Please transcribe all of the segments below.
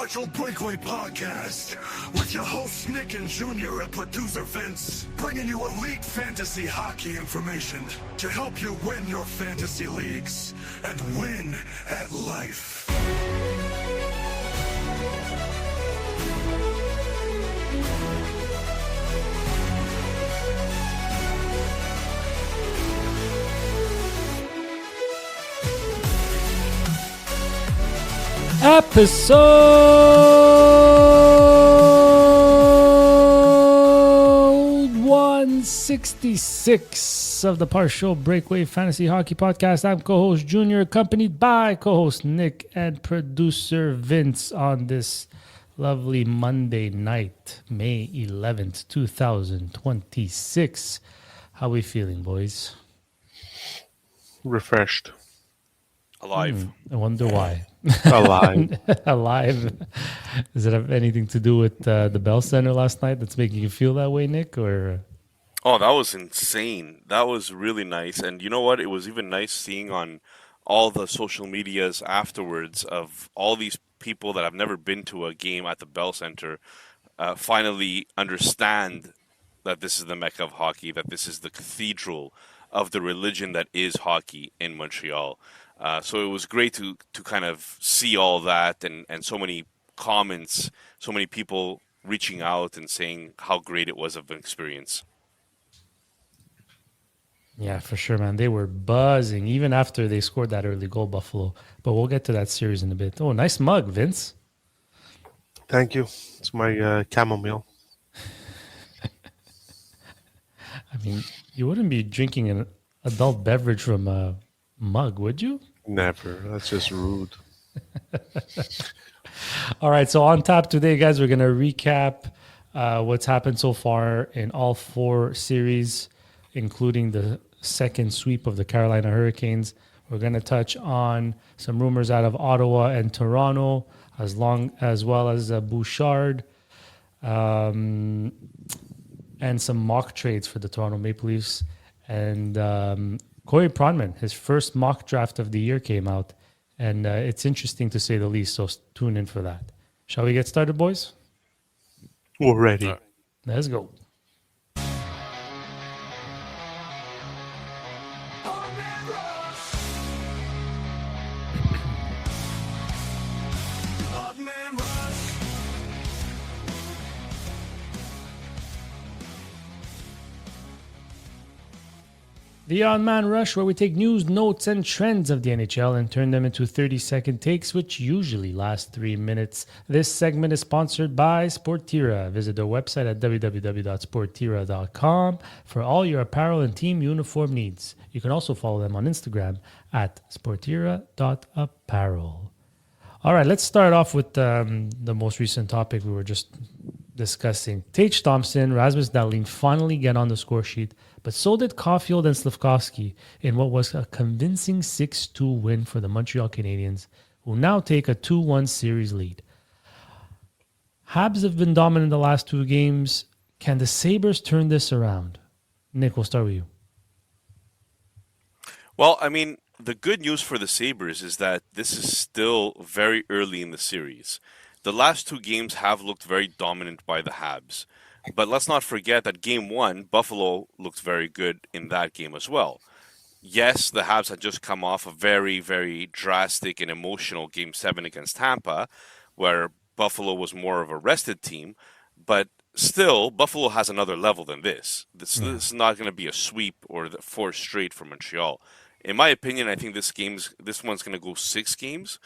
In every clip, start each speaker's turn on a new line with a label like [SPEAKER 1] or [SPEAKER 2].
[SPEAKER 1] Partial Breakaway Podcast with your hosts Nick and Junior and producer Vince, bringing you elite fantasy hockey information to help you win your fantasy leagues and win at life.
[SPEAKER 2] Episode 166 of the Partial Breakaway Fantasy Hockey Podcast. I'm co-host Junior, accompanied by co-host Nick and producer Vince on this lovely Monday night, May 11th, 2026. How we feeling, boys?
[SPEAKER 3] Refreshed.
[SPEAKER 4] Alive.
[SPEAKER 2] I wonder why.
[SPEAKER 3] Alive.
[SPEAKER 2] Alive. Does it have anything to do with the Bell Center last night that's making you feel that way, Nick? Or
[SPEAKER 4] Oh, that was insane. That was really nice. And you know what? It was even nice seeing on all the social medias afterwards of all these people that have never been to a game at the Bell Center finally understand that this is the Mecca of hockey, that this is the cathedral of the religion that is hockey in Montreal. So it was great to kind of see all that and so many comments, so many people reaching out and saying how great it was of an experience.
[SPEAKER 2] yeah, for sure, man. They were buzzing even after they scored that early goal, Buffalo. But we'll get to that series in a bit. Oh, nice mug, Vince.
[SPEAKER 3] Thank you. It's my chamomile.
[SPEAKER 2] I mean, you wouldn't be drinking an adult beverage from a mug, would you?
[SPEAKER 3] Never. That's just rude.
[SPEAKER 2] All right, so on tap today, guys, we're going to recap what's happened so far in all four series, including the second sweep of the Carolina Hurricanes. We're going to touch on some rumors out of Ottawa and Toronto, as well as Bouchard, and some mock trades for the Toronto Maple Leafs. And Corey Pronman, his first mock draft of the year came out, and it's interesting to say the least, so tune in for that. Shall we get started, boys?
[SPEAKER 3] We're ready.
[SPEAKER 2] Let's go. The On Man Rush, where we take news, notes, and trends of the NHL and turn them into 30-second takes, which usually last 3 minutes. This segment is sponsored by Sportira. Visit their website at www.sportira.com for all your apparel and team uniform needs. You can also follow them on Instagram at sportira.apparel. All right, let's start off with the most recent topic we were just discussing. Tage Thompson, Rasmus Dahlin finally get on the score sheet, but so did Caulfield and Slafkovsky in what was a convincing 6-2 win for the Montreal Canadiens, who now take a 2-1 series lead. Habs have been dominant the last two games. Can the Sabres turn this around? Nick, we'll start with you.
[SPEAKER 4] Well, I mean, the good news for the Sabres is that this is still very early in the series. The last two games have looked very dominant by the Habs. But let's not forget that Game 1, Buffalo looked very good in that game as well. Yes, the Habs had just come off a very, very drastic and emotional Game 7 against Tampa, where Buffalo was more of a rested team. But still, Buffalo has another level than this. This is not going to be a sweep or the 4 straight for Montreal. In my opinion, I think this one's going to go 6 games.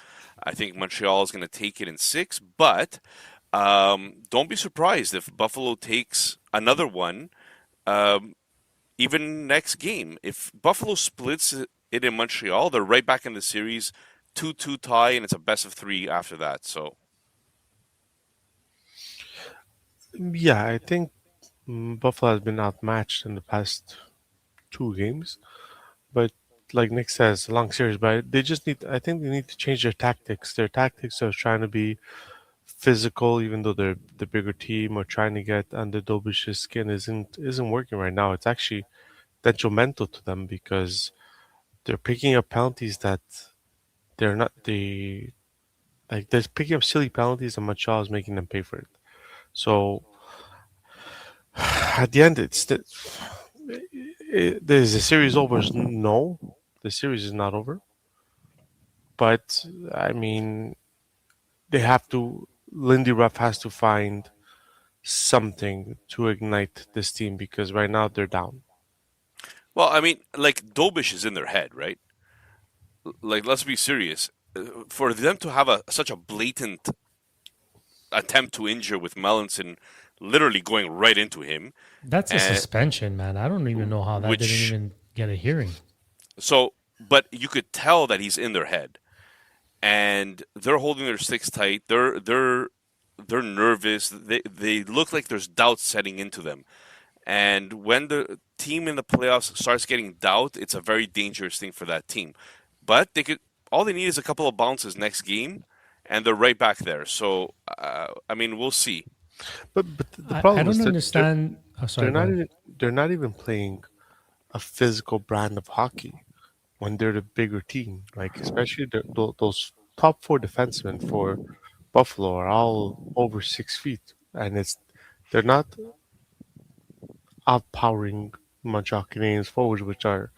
[SPEAKER 4] I think Montreal is going to take it in 6, but don't be surprised if Buffalo takes another one even next game. If Buffalo splits it in Montreal, they're right back in the series, 2-2 tie, and it's a best of 3 after that. So,
[SPEAKER 3] Yeah, I think Buffalo has been outmatched in the past 2 games. But like Nick says, a long series, but I think they need to change their tactics. Their tactics are trying to be physical, even though they're the bigger team, or trying to get under Dobish's skin isn't working right now. It's actually detrimental to them because they're picking up penalties that they're not Like they're picking up silly penalties, and Montreal is making them pay for it. So at the end, is the series over? No, the series is not over. But I mean, they have to. Lindy Ruff has to find something to ignite this team because right now they're down.
[SPEAKER 4] Well, I mean, like Dobish is in their head, right? Like, let's be serious. For them to have such a blatant attempt to injure with Melanson literally going right into him,
[SPEAKER 2] That's a
[SPEAKER 4] and
[SPEAKER 2] suspension, man. I don't even know how that didn't
[SPEAKER 4] which
[SPEAKER 2] even get a hearing.
[SPEAKER 4] so, but you could tell that he's in their head, and they're holding their sticks tight. They're nervous. They look like there's doubt setting into them. And when the team in the playoffs starts getting doubt, it's a very dangerous thing for that team. But all they need is a couple of bounces next game, and they're right back there. So, I mean, we'll see.
[SPEAKER 3] But the
[SPEAKER 2] I
[SPEAKER 3] problem is
[SPEAKER 2] don't
[SPEAKER 3] that
[SPEAKER 2] understand. Oh, sorry,
[SPEAKER 3] they're
[SPEAKER 2] go
[SPEAKER 3] not
[SPEAKER 2] ahead.
[SPEAKER 3] even playing a physical brand of hockey when they're the bigger team. Like especially those top four defensemen for Buffalo are all over 6 feet, and they're not outpowering Montreal Canadiens forwards, which are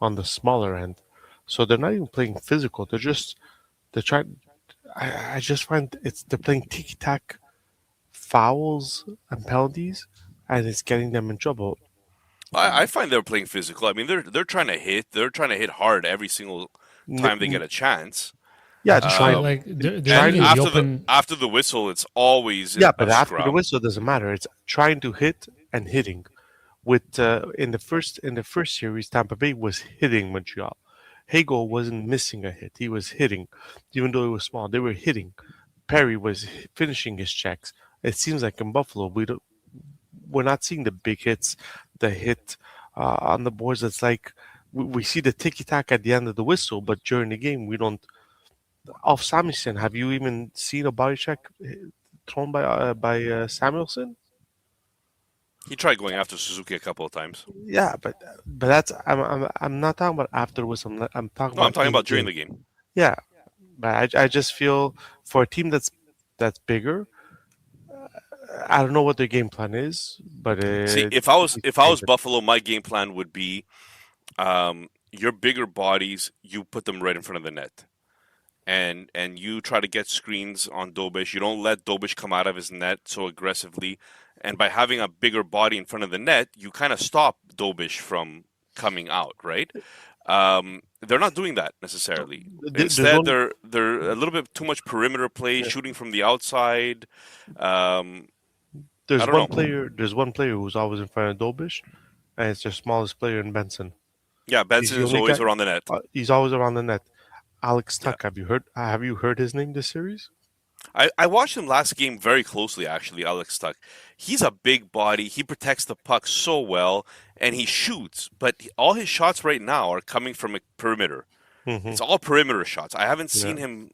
[SPEAKER 3] on the smaller end. So they're not even playing physical. They're trying. I just find they're playing tiki tack fouls and penalties, and it's getting them in trouble.
[SPEAKER 4] I find they're playing physical. I mean, they're trying to hit. They're trying to hit hard every single
[SPEAKER 3] N-
[SPEAKER 4] time they get
[SPEAKER 3] n-
[SPEAKER 4] a chance.
[SPEAKER 3] yeah,
[SPEAKER 2] That's right.
[SPEAKER 3] trying
[SPEAKER 4] Um,
[SPEAKER 2] Like they're
[SPEAKER 3] trying
[SPEAKER 4] and
[SPEAKER 2] leaving
[SPEAKER 3] to
[SPEAKER 2] the open.
[SPEAKER 4] after the whistle, it's always
[SPEAKER 3] yeah,
[SPEAKER 4] a
[SPEAKER 3] but after the
[SPEAKER 4] scrap.
[SPEAKER 3] whistle doesn't matter. It's trying to hit and hitting. With in the first series, Tampa Bay was hitting Montreal. Hagel wasn't missing a hit; he was hitting, even though it was small. They were hitting. Perry was finishing his checks. It seems like in Buffalo, we're not seeing the big hits, the hit on the boards. It's like we see the ticky tack at the end of the whistle, but during the game we don't. Off Samuelson, have you even seen a body check thrown by Samuelson?
[SPEAKER 4] He tried going after Suzuki a couple of times.
[SPEAKER 3] Yeah, but that's I'm not talking about afterwards. I'm talking
[SPEAKER 4] No, I'm
[SPEAKER 3] about
[SPEAKER 4] talking
[SPEAKER 3] in
[SPEAKER 4] about during
[SPEAKER 3] game.
[SPEAKER 4] the game.
[SPEAKER 3] Yeah, but I just feel for a team that's bigger, I don't know what their game plan is, but
[SPEAKER 4] See,
[SPEAKER 3] it
[SPEAKER 4] if I was Buffalo, my game plan would be your bigger bodies, you put them right in front of the net. And you try to get screens on Dobish. You don't let Dobish come out of his net so aggressively. And by having a bigger body in front of the net, you kind of stop Dobish from coming out, right? They're not doing that necessarily.
[SPEAKER 3] there's
[SPEAKER 4] Instead,
[SPEAKER 3] one.
[SPEAKER 4] they're a little bit too much perimeter play, shooting from the outside. Um, I
[SPEAKER 3] There's
[SPEAKER 4] don't
[SPEAKER 3] one
[SPEAKER 4] know.
[SPEAKER 3] player. There's one player who's always in front of Dobish, and it's their smallest player in Benson.
[SPEAKER 4] Yeah,
[SPEAKER 3] He's
[SPEAKER 4] Benson
[SPEAKER 3] the
[SPEAKER 4] is
[SPEAKER 3] only
[SPEAKER 4] always
[SPEAKER 3] guy.
[SPEAKER 4] around the net.
[SPEAKER 3] He's always around the net. Alex
[SPEAKER 4] Yeah.
[SPEAKER 3] Tuck. Have you heard? Have you heard his name this series?
[SPEAKER 4] I watched him last game very closely, actually, Alex Tuck. He's a big body. He protects the puck so well, and he shoots. But all his shots right now are coming from a perimeter.
[SPEAKER 3] Hmm.
[SPEAKER 4] It's all perimeter shots. I haven't
[SPEAKER 3] Yeah.
[SPEAKER 4] seen him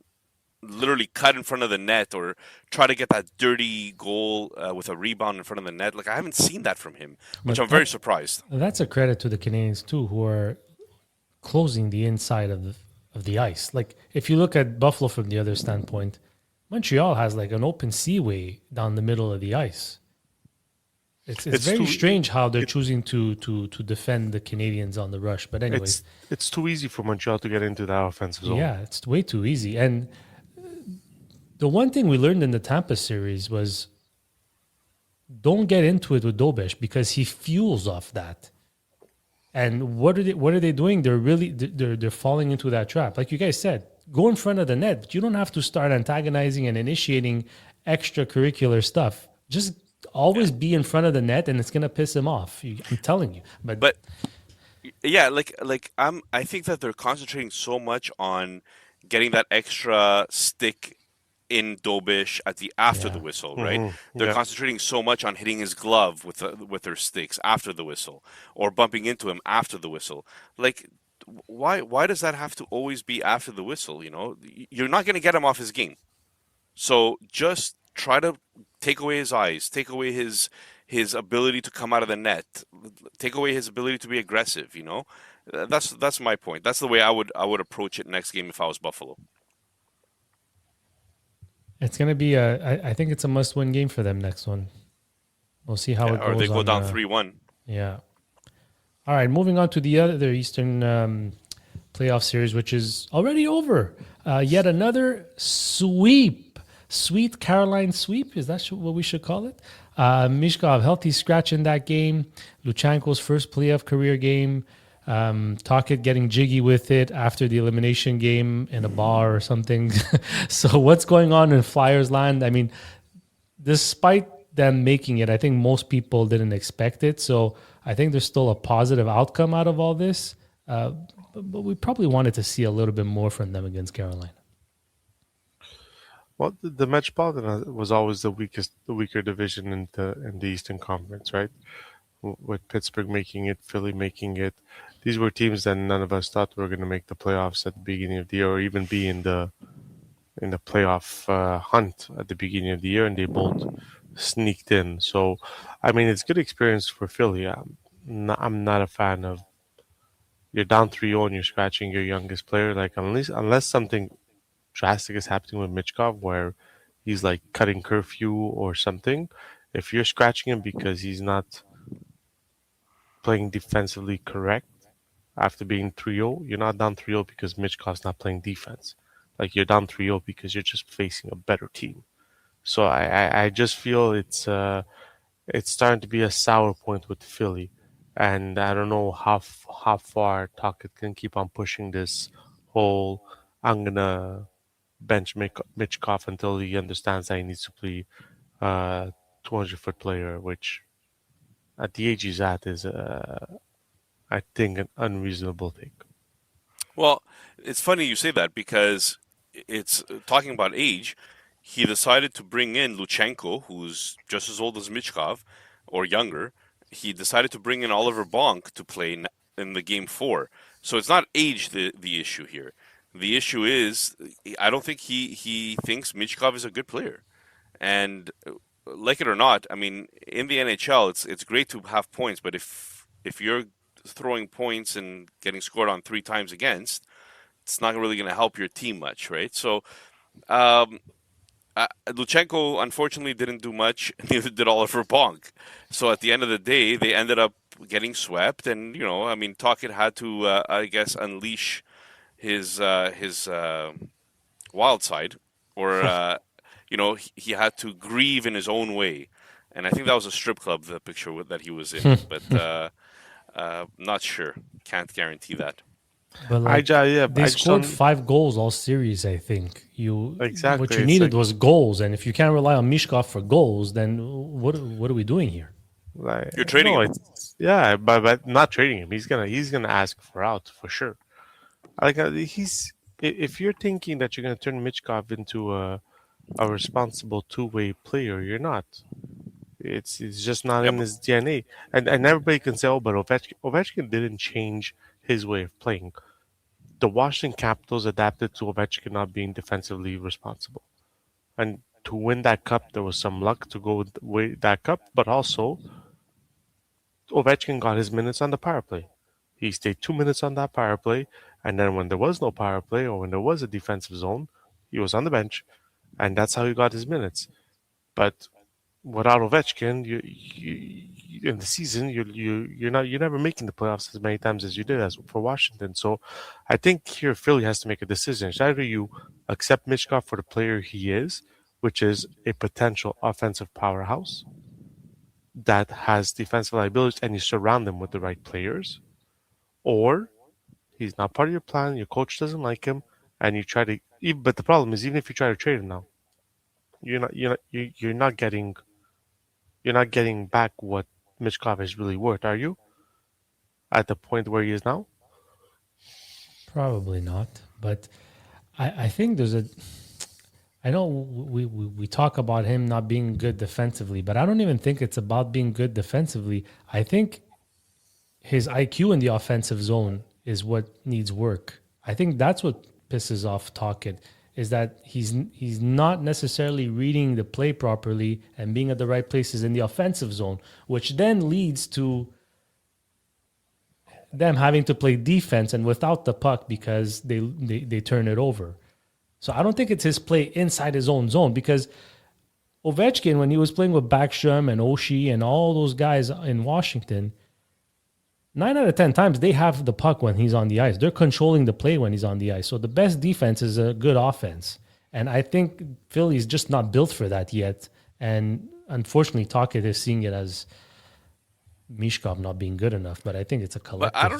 [SPEAKER 4] literally cut in front of the net or try to get that dirty goal with a rebound in front of the net. Like, I haven't seen that from him, which
[SPEAKER 2] But
[SPEAKER 4] I'm very surprised.
[SPEAKER 2] that's a credit to the Canadians too, who are closing the inside of the ice. Like if you look at Buffalo from the other standpoint, Montreal has like an open seaway down the middle of the ice. It's
[SPEAKER 3] It's
[SPEAKER 2] very
[SPEAKER 3] too.
[SPEAKER 2] strange how they're
[SPEAKER 3] It,
[SPEAKER 2] choosing to defend the Canadians on the rush. But anyways,
[SPEAKER 3] it's too easy for Montreal to get into that offensive zone.
[SPEAKER 2] yeah, it's way too easy. And the one thing we learned in the Tampa series was don't get into it with Dobish because he fuels off that. And what are they doing? They're falling into that trap. Like you guys said, go in front of the net, but you don't have to start antagonizing and initiating extracurricular stuff. Just always be in front of the net and it's gonna piss him off. I'm telling you. But
[SPEAKER 4] But yeah, I think that they're concentrating so much on getting that extra stick in Dobish at the after the
[SPEAKER 2] yeah.
[SPEAKER 4] whistle, right?
[SPEAKER 3] Hmm.
[SPEAKER 4] They're
[SPEAKER 3] Yeah.
[SPEAKER 4] concentrating so much on hitting his glove with their sticks after the whistle, or bumping into him after the whistle. Like, why does that have to always be after the whistle? You know, you're not going to get him off his game. So just try to take away his eyes, take away his ability to come out of the net, take away his ability to be aggressive. You know, that's my point. That's the way I would approach it next game if I was Buffalo.
[SPEAKER 2] It's going to be I think it's a must-win game for them next one. We'll see how
[SPEAKER 4] Yeah,
[SPEAKER 2] it
[SPEAKER 4] or they
[SPEAKER 2] goes
[SPEAKER 4] go
[SPEAKER 2] on.
[SPEAKER 4] down 3-1.
[SPEAKER 2] Yeah. All right, moving on to the other Eastern playoff series, which is already over. Yet another sweet Caroline sweep. Is that what we should call it? Michkov, healthy scratch in that game. Luchanko's first playoff career game. Tocchet getting jiggy with it after the elimination game in a bar or something. So what's going on in Flyers land? I mean, despite them making it, I think most people didn't expect it. So I think there's still a positive outcome out of all this. But we probably wanted to see a little bit more from them against Carolina.
[SPEAKER 3] Well, the Metropolitan was always the weaker division in the Eastern Conference, right? With Pittsburgh making it, Philly making it. These were teams that none of us thought were going to make the playoffs at the beginning of the year, or even be in the playoff hunt at the beginning of the year, and they both sneaked in. So, I mean, it's good experience for Philly. I'm not a fan of you're down 3-0 and you're scratching your youngest player. Like unless something drastic is happening with Michkov, where he's like cutting curfew or something. If you're scratching him because he's not playing defensively correct after being 3-0, you're not down 3-0 because Michkov's not playing defense. Like you're down 3-0 because you're just facing a better team. So I just feel it's starting to be a sour point with Philly, and I don't know how far Tocchet can keep on pushing this whole I'm gonna bench Michkov until he understands that he needs to play 200-foot player, which at the age he's at is I think an unreasonable take.
[SPEAKER 4] Well, it's funny you say that because it's talking about age. He decided to bring in Luchenko, who's just as old as Michkov, or younger. He decided to bring in Oliver Bonk to play in the game 4. So it's not age the issue here. The issue is I don't think he thinks Michkov is a good player. And like it or not, I mean, in the NHL, it's great to have points, but if you're throwing points and getting scored on 3 times against, it's not really going to help your team much, right? So Luchenko, unfortunately, didn't do much. Neither did Oliver Bonk. So at the end of the day, they ended up getting swept. And, I mean, Tocchet had to, I guess, unleash his wild side. Or, he had to grieve in his own way. And I think that was a strip club, the picture that he was in. But not sure. Can't guarantee that.
[SPEAKER 2] But they scored 5 goals all series. I think
[SPEAKER 3] exactly
[SPEAKER 2] what you needed was goals, and if you can't rely on Michkov for goals, then what are we doing here?
[SPEAKER 3] Like,
[SPEAKER 4] you're trading him.
[SPEAKER 3] Yeah, but not trading him. He's gonna ask for out for sure. Like if you're thinking that you're gonna turn Michkov into a responsible 2-way player, you're not. It's just not in his DNA. And everybody can say, oh, but Ovechkin didn't change his way of playing. The Washington Capitals adapted to Ovechkin not being defensively responsible. And to win that cup, there was some luck to go with that cup, but also Ovechkin got his minutes on the power play. He stayed 2 minutes on that power play, and then when there was no power play or when there was a defensive zone, he was on the bench, and that's how he got his minutes. But without Ovechkin, you in the season you're never making the playoffs as many times as you did as for Washington. So I think here Philly has to make a decision. It's either you accept Michkov for the player he is, which is a potential offensive powerhouse that has defensive liabilities, and you surround him with the right players, or he's not part of your plan. Your coach doesn't like him, and you try to. But the problem is, even if you try to trade him now, you're not getting back what Michkov is really worth, are you? At the point where he is now?
[SPEAKER 2] Probably not. But I think there's I know we talk about him not being good defensively, but I don't even think it's about being good defensively. I think his IQ in the offensive zone is what needs work. I think that's what pisses off Tocchet, is that he's not necessarily reading the play properly and being at the right places in the offensive zone, which then leads to them having to play defense and without the puck because they turn it over. So I don't think it's his play inside his own zone because Ovechkin, when he was playing with Backstrom and Oshie and all those guys in Washington, 9 out of 10 times they have the puck when he's on the ice. They're controlling the play when he's on the ice. So the best defense is a good offense. And I think Philly's just not built for that yet. And unfortunately, Tocchet is seeing it as Michkov not being good enough. But I think it's a
[SPEAKER 4] But
[SPEAKER 2] collective thing.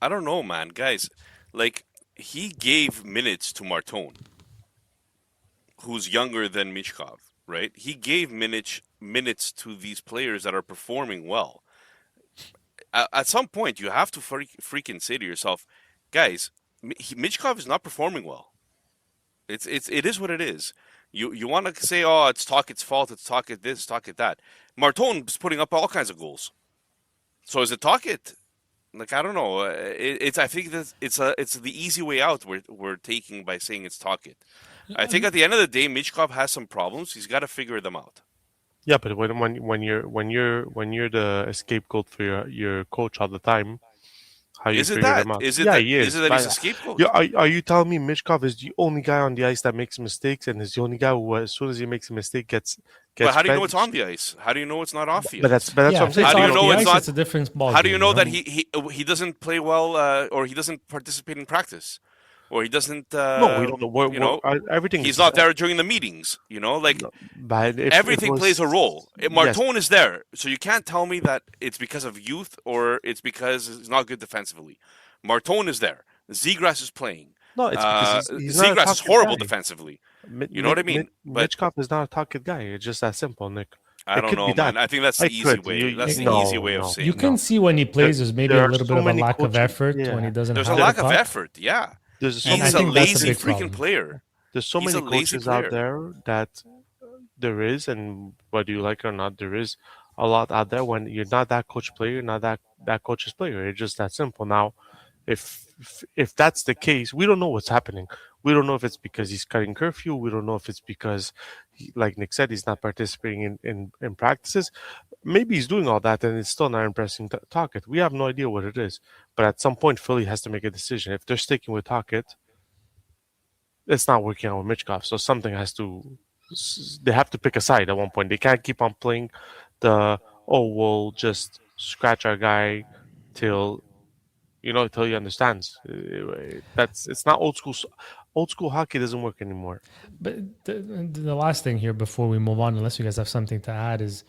[SPEAKER 4] I don't know, man, guys. Like he gave minutes to Martone, who's younger than Michkov, right? He gave minutes to these players that are performing well. At some point, you have to freaking say to yourself, guys, Michkov is not performing well. It is what it is. You want to say, oh, it's Tocchet's fault, it's Tocchet this, Tocchet that. Martone's putting up all kinds of goals. So is it Tocchet? Like I don't know. It's I think that it's the easy way out we're taking by saying it's Tocchet. I think at the end of the day, Michkov has some problems. He's got to figure them out.
[SPEAKER 3] Yeah, but when you're the scapegoat for your coach all the time, how you
[SPEAKER 4] Is it
[SPEAKER 3] figure
[SPEAKER 4] that?
[SPEAKER 3] them out?
[SPEAKER 4] Is it
[SPEAKER 3] Yeah,
[SPEAKER 4] that?
[SPEAKER 3] he
[SPEAKER 4] Is
[SPEAKER 3] is.
[SPEAKER 4] it that he's
[SPEAKER 3] But
[SPEAKER 4] a scapegoat?
[SPEAKER 3] yeah, are you telling me Michkov is the only guy on the ice that makes mistakes and is the only guy who, as soon as he makes a mistake,
[SPEAKER 4] But
[SPEAKER 3] gets
[SPEAKER 4] how do you know it's
[SPEAKER 3] benched?
[SPEAKER 4] on the ice? How do you know it's not off the
[SPEAKER 3] But
[SPEAKER 4] ice?
[SPEAKER 3] that's
[SPEAKER 2] Yeah,
[SPEAKER 3] what I'm
[SPEAKER 2] if
[SPEAKER 3] saying.
[SPEAKER 2] it's
[SPEAKER 4] How do you
[SPEAKER 2] off
[SPEAKER 4] know
[SPEAKER 2] the
[SPEAKER 4] it's
[SPEAKER 2] ice,
[SPEAKER 4] not?
[SPEAKER 2] it's a different ball
[SPEAKER 4] How do you know that
[SPEAKER 2] know?
[SPEAKER 4] he doesn't play well, or he doesn't participate in practice, or he doesn't?
[SPEAKER 3] No, we don't know. Everything
[SPEAKER 4] He's
[SPEAKER 3] is
[SPEAKER 4] not there during the meetings. Like
[SPEAKER 3] no, but if it
[SPEAKER 4] everything plays
[SPEAKER 3] was
[SPEAKER 4] a role.
[SPEAKER 3] yes,
[SPEAKER 4] Martone is there, so you can't tell me that it's because of youth or it's because he's not good defensively. Martone is there. Zegras is playing.
[SPEAKER 3] no, it's because he's not a
[SPEAKER 4] Zegras is
[SPEAKER 3] talkative
[SPEAKER 4] horrible
[SPEAKER 3] guy.
[SPEAKER 4] defensively. You know what I mean? But
[SPEAKER 3] Mitchkov is not a talkative guy. It's just that simple, Nick.
[SPEAKER 4] I
[SPEAKER 3] It
[SPEAKER 4] don't
[SPEAKER 3] could be
[SPEAKER 4] know, man.
[SPEAKER 3] that.
[SPEAKER 4] I think that's
[SPEAKER 3] I
[SPEAKER 4] the easy
[SPEAKER 3] could.
[SPEAKER 4] way. That's the
[SPEAKER 3] No,
[SPEAKER 4] easy way of
[SPEAKER 3] no,
[SPEAKER 4] saying
[SPEAKER 2] You
[SPEAKER 4] it.
[SPEAKER 2] can
[SPEAKER 3] no.
[SPEAKER 2] see when he plays, there's maybe
[SPEAKER 3] There
[SPEAKER 2] a
[SPEAKER 3] are
[SPEAKER 2] little
[SPEAKER 3] so
[SPEAKER 2] bit of a
[SPEAKER 3] many
[SPEAKER 2] lack of
[SPEAKER 3] coaches.
[SPEAKER 2] effort when he
[SPEAKER 3] Yeah,
[SPEAKER 2] doesn't
[SPEAKER 4] There's
[SPEAKER 2] have
[SPEAKER 4] a
[SPEAKER 2] the
[SPEAKER 4] lack of
[SPEAKER 2] puck.
[SPEAKER 4] effort. Yeah,
[SPEAKER 3] there's so
[SPEAKER 2] And I
[SPEAKER 4] he's
[SPEAKER 3] many
[SPEAKER 4] a
[SPEAKER 2] think that's a
[SPEAKER 4] lazy
[SPEAKER 2] big
[SPEAKER 4] freaking
[SPEAKER 2] problem.
[SPEAKER 4] player.
[SPEAKER 3] there's so
[SPEAKER 4] He's
[SPEAKER 3] many
[SPEAKER 4] a lazy
[SPEAKER 3] coaches out
[SPEAKER 4] player.
[SPEAKER 3] there that there is, and whether you like it or not, there is a lot out there. When you're not that coach player, you're not that coach's player. It's just that simple. Now, if that's the case, we don't know what's happening. We don't know if it's because he's cutting curfew. We don't know if it's because, like Nick said, he's not participating in practices. Maybe he's doing all that and it's still not impressing Tocchet. We have no idea what it is. But at some point, Philly has to make a decision. If they're sticking with Tocchet, it's not working out with Michkov. So something has to. They have to pick a side at one point. They can't keep on playing the we'll just scratch our guy till till he understands. It's not old school. Old school hockey doesn't work anymore.
[SPEAKER 2] But the last thing here before we move on, unless you guys have something to add, is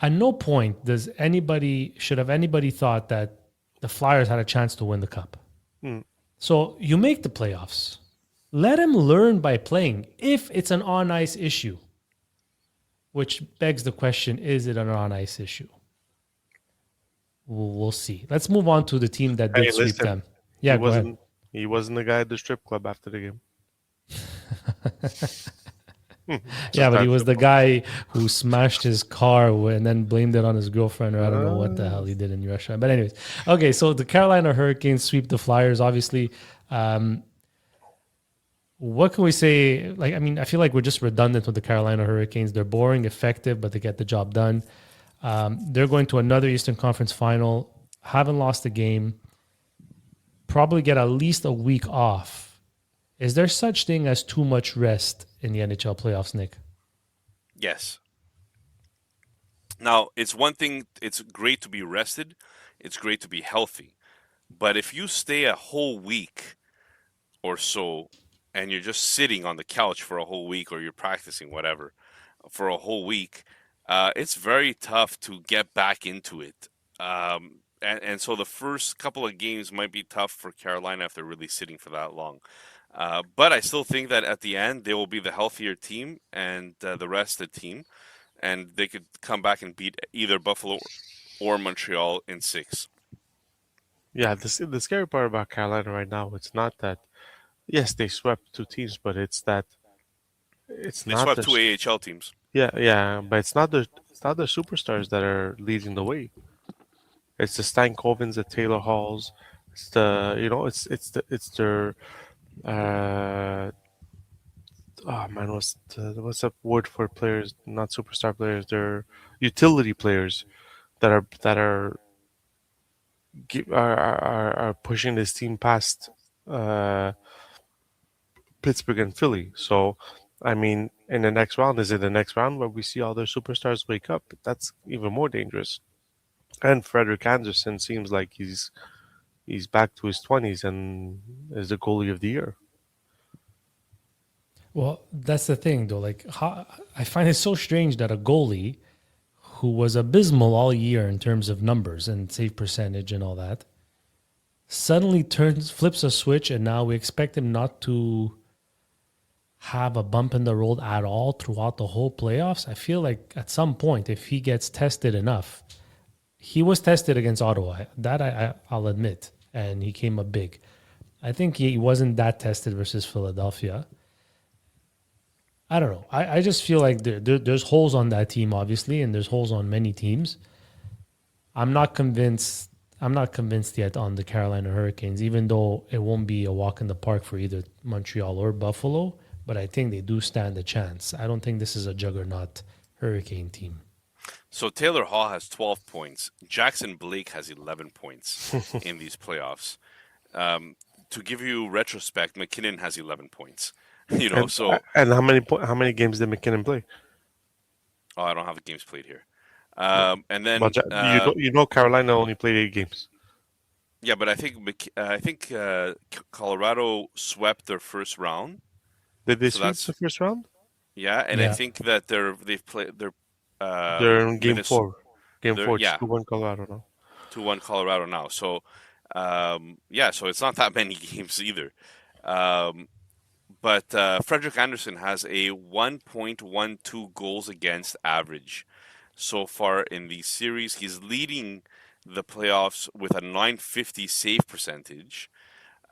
[SPEAKER 2] at no point should have anybody thought that the Flyers had a chance to win the cup.
[SPEAKER 3] Mm.
[SPEAKER 2] So you make the playoffs. Let him learn by playing if it's an on ice issue. Which begs the question, is it an on ice issue? We'll see. Let's move on to the team that did sweep
[SPEAKER 3] listen,
[SPEAKER 2] them. Yeah, go ahead.
[SPEAKER 3] He wasn't the guy at the strip club after the game.
[SPEAKER 2] Yeah, but he was the guy who smashed his car and then blamed it on his girlfriend, or I don't know what the hell he did in Russia. But anyways, okay, so the Carolina Hurricanes sweep the Flyers, obviously. What can we say? I feel like we're just redundant with the Carolina Hurricanes. They're boring, effective, but they get the job done. They're going to another Eastern Conference final, haven't lost a game, probably get at least a week off. Is there such thing as too much rest in the NHL playoffs, Nick?
[SPEAKER 4] Yes. Now, it's one thing, it's great to be rested, it's great to be healthy. But if you stay a whole week or so and you're just sitting on the couch for a whole week or you're practicing, whatever, for a whole week, it's very tough to get back into it. And so the first couple of games might be tough for Carolina if they're really sitting for that long. But I still think that at the end, they will be the healthier team and the rested team. And they could come back and beat either Buffalo or Montreal in 6.
[SPEAKER 3] Yeah, the scary part about Carolina right now, it's not that. Yes, they swept two teams, but it's that it's
[SPEAKER 4] They
[SPEAKER 3] not
[SPEAKER 4] swept
[SPEAKER 3] the
[SPEAKER 4] two AHL teams.
[SPEAKER 3] yeah, but it's not the superstars that are leading the way. It's the Stankovens, the Taylor Halls. It's the it's their oh man, what's the word for players? Not superstar players. They're utility players that are pushing this team past uh Pittsburgh and Philly. So, I mean, in the next round, is it the next round where we see all their superstars wake up? That's even more dangerous. And Frederick Anderson seems like he's back to his 20s and is the goalie of the year.
[SPEAKER 2] Well, that's the thing, though. Like, how, I find it so strange that a goalie who was abysmal all year in terms of numbers and save percentage and all that suddenly flips a switch, and now we expect him not to have a bump in the road at all throughout the whole playoffs. I feel like at some point, if he gets tested enough, he was tested against Ottawa. That I'll admit, and he came up big. I think he wasn't that tested versus Philadelphia. I don't know. I just feel like there's holes on that team, obviously, and there's holes on many teams. I'm not convinced yet on the Carolina Hurricanes, even though it won't be a walk in the park for either Montreal or Buffalo. But I think they do stand a chance. I don't think this is a juggernaut Hurricane team.
[SPEAKER 4] So Taylor Hall has 12 points. Jackson Blake has 11 points in these playoffs. To give you retrospect, McKinnon has 11 points.
[SPEAKER 3] And how many games did McKinnon play?
[SPEAKER 4] Oh, I don't have the games played here. And then
[SPEAKER 3] Carolina only played 8 games.
[SPEAKER 4] Yeah, but I think Colorado swept their first round.
[SPEAKER 3] Did they sweep the first round?
[SPEAKER 4] Yeah, and I think that they're
[SPEAKER 3] in game 4. Game 4, 2-1 Colorado now.
[SPEAKER 4] 2-1 Colorado now. So, so it's not that many games either. But Frederick Anderson has a 1.12 goals against average so far in the series. He's leading the playoffs with a .950 save percentage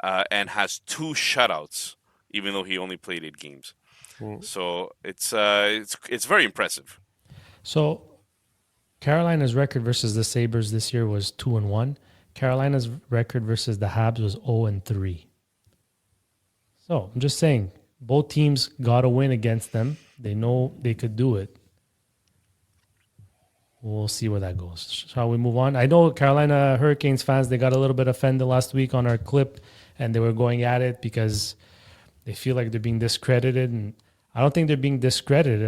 [SPEAKER 4] and has 2 shutouts, even though he only played 8 games. So it's very impressive.
[SPEAKER 2] So Carolina's record versus the Sabres this year was 2-1. Carolina's record versus the Habs was 0-3. So I'm just saying, both teams got a win against them. They know they could do it. We'll see where that goes. Shall we move on? I know Carolina Hurricanes fans, they got a little bit offended last week on our clip, and they were going at it because they feel like they're being discredited. And I don't think they're being discredited.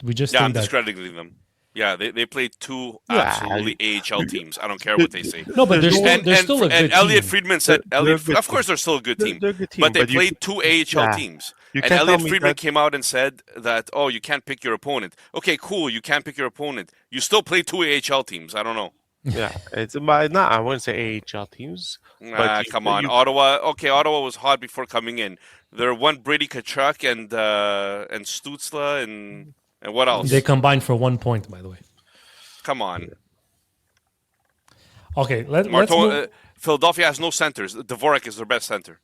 [SPEAKER 2] We just think
[SPEAKER 4] I'm discrediting them. Yeah, they played 2 absolutely AHL teams. I don't care what they say.
[SPEAKER 2] No, but they're still a good team.
[SPEAKER 4] And Elliot Friedman said, of course they're still a good team.
[SPEAKER 3] They're a good team.
[SPEAKER 4] But they played 2 AHL teams. And Elliot Friedman came out and said that, you can't pick your opponent. Okay, cool, you can't pick your opponent. You still play 2 AHL teams. I don't know.
[SPEAKER 3] Yeah, I wouldn't say AHL teams.
[SPEAKER 4] Come on, Ottawa. Okay, Ottawa was hot before coming in. There one Brady Tkachuk and Stützle and what else?
[SPEAKER 2] They combined for 1 point, by the way.
[SPEAKER 4] Come on.
[SPEAKER 2] Okay, let's move.
[SPEAKER 4] Philadelphia has no centers. Dvorak is their best center.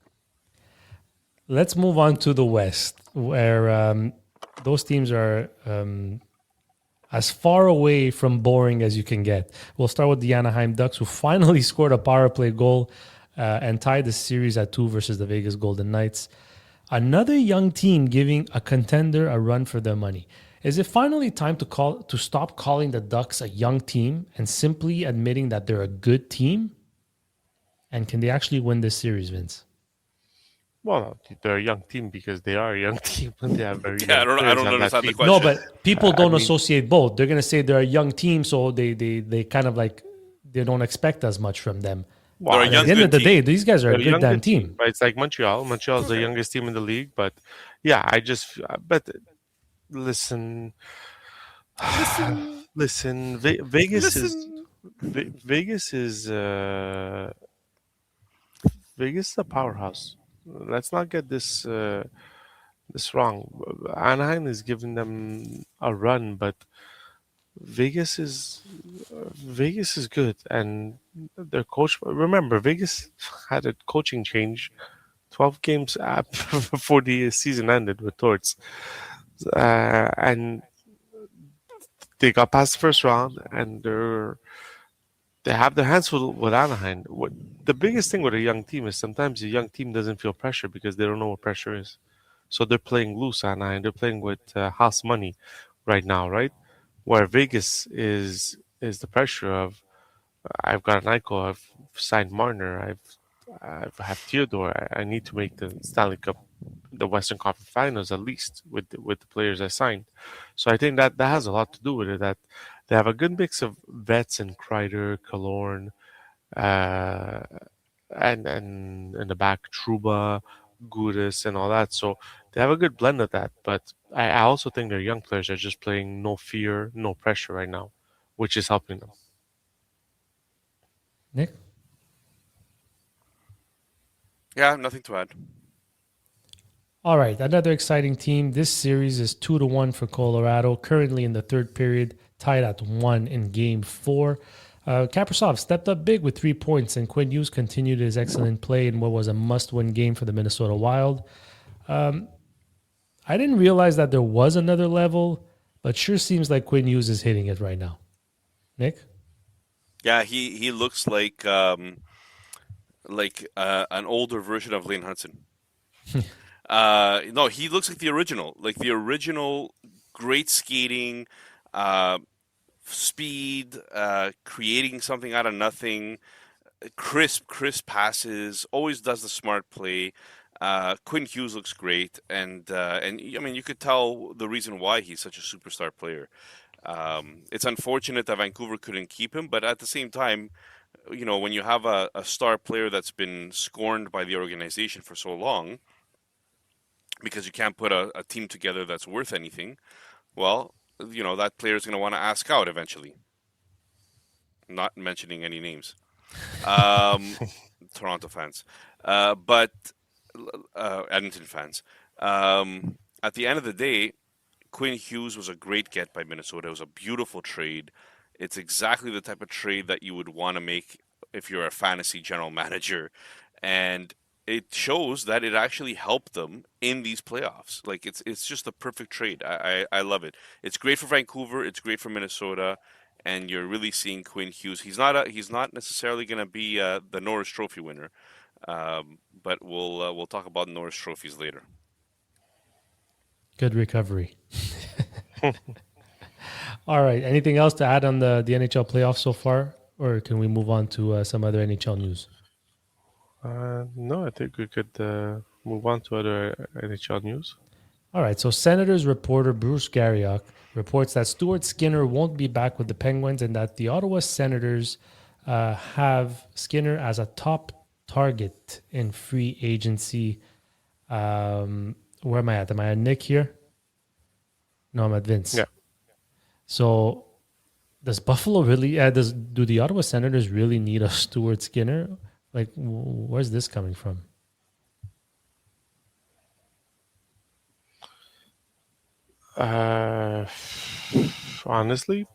[SPEAKER 2] Let's move on to the West, where those teams are as far away from boring as you can get. We'll start with the Anaheim Ducks, who finally scored a power play goal and tied the series at 2 versus the Vegas Golden Knights. Another young team giving a contender a run for their money. Is it finally time to stop calling the Ducks a young team and simply admitting that they're a good team? And can they actually win this series, Vince?
[SPEAKER 3] Well, they're a young team because they are a young team. They have very
[SPEAKER 4] I don't understand the question.
[SPEAKER 2] No, but people don't associate both. They're going to say they're a young team, so they kind of like they don't expect as much from them.
[SPEAKER 4] Well,
[SPEAKER 2] at the end of the day, these guys are a good damn team.
[SPEAKER 3] But it's like Montreal. Montreal is the youngest team in the league. But yeah, listen. Vegas is a powerhouse. Let's not get this wrong. Anaheim is giving them a run, but Vegas is good, and their coach. Remember, Vegas had a coaching change 12 games before the season ended with Torts. And they got past the first round, and they have their hands full with Anaheim. The biggest thing with a young team is sometimes a young team doesn't feel pressure because they don't know what pressure is. So they're playing loose, Anaheim. They're playing with house money right now, right? Where Vegas is the pressure of, I've got an Eichel, I've signed Marner, I have Theodore. I need to make the Stanley Cup the Western Conference Finals at least with the players I signed. So I think that has a lot to do with it. That they have a good mix of vets and Kreider, Killorn, uh, and in the back Truba, Gudis, and all that. So they have a good blend of that. But I also think their young players are just playing no fear, no pressure right now, which is helping them.
[SPEAKER 2] Nick?
[SPEAKER 4] Yeah, nothing to add.
[SPEAKER 2] All right, another exciting team. This series is 2-1 for Colorado, currently in the third period, tied at 1 in game 4. Kaprizov stepped up big with 3 points, and Quinn Hughes continued his excellent play in what was a must-win game for the Minnesota Wild. I didn't realize that there was another level, but sure seems like Quinn Hughes is hitting it right now. Nick?
[SPEAKER 4] Yeah, he looks like an older version of Lane Hudson. No, he looks like the original great skating, speed, creating something out of nothing, crisp passes, always does the smart play. Quinn Hughes looks great, and I mean you could tell the reason why he's such a superstar player. It's unfortunate that Vancouver couldn't keep him, but at the same time, when you have a star player that's been scorned by the organization for so long, because you can't put a team together that's worth anything, well, that player is going to want to ask out eventually. Not mentioning any names. Toronto fans. But Edmonton fans. At the end of the day, Quinn Hughes was a great get by Minnesota. It was a beautiful trade. It's exactly the type of trade that you would want to make if you're a fantasy general manager. And it shows that it actually helped them in these playoffs. Like it's just the perfect trade. I love it. It's great for Vancouver. It's great for Minnesota, and you're really seeing Quinn Hughes. He's not necessarily going to be the Norris Trophy winner, but we'll talk about Norris trophies later.
[SPEAKER 2] Good recovery. All right. Anything else to add on the NHL playoffs so far, or can we move on to some other NHL news?
[SPEAKER 3] No, I think we could move on to other NHL news.
[SPEAKER 2] All right. So Senators reporter Bruce Garriock reports that Stuart Skinner won't be back with the Penguins and that the Ottawa Senators have Skinner as a top target in free agency. Where am I at? Am I at Nick here? No, I'm at Vince.
[SPEAKER 3] Yeah.
[SPEAKER 2] So does Buffalo really, do the Ottawa Senators really need a Stuart Skinner? Like, where's this coming from?
[SPEAKER 3] Honestly,